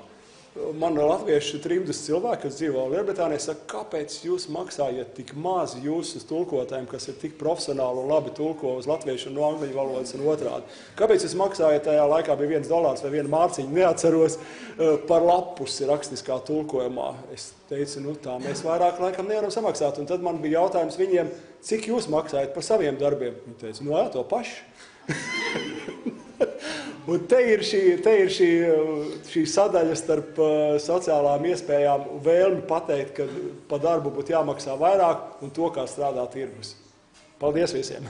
C: Man latviešu trimdus cilvēki, kas dzīvo Lielbritānijā, saka, kāpēc jūs maksājat tik maz jūsu tulkotājiem, kas ir tik profesionāli un labi tulko uz latviešu un no angļu valodas un otrādi? Kāpēc jūs maksājat, tajā laikā bija $1 vai 1 mārciņa, neatceros, par lapusi rakstiskā tulkojumā? Es teicu, tā mēs vairāk laikam nevaram samaksāt. Un tad man bija jautājums viņiem, cik jūs maksājat par saviem darbiem? Viņi teica, jā, to paši. Un te ir šī sadaļa starp sociālām iespējām vēlmi pateikt, ka pa darbu būtu jāmaksā vairāk un to, kā strādā tirgus. Paldies visiem!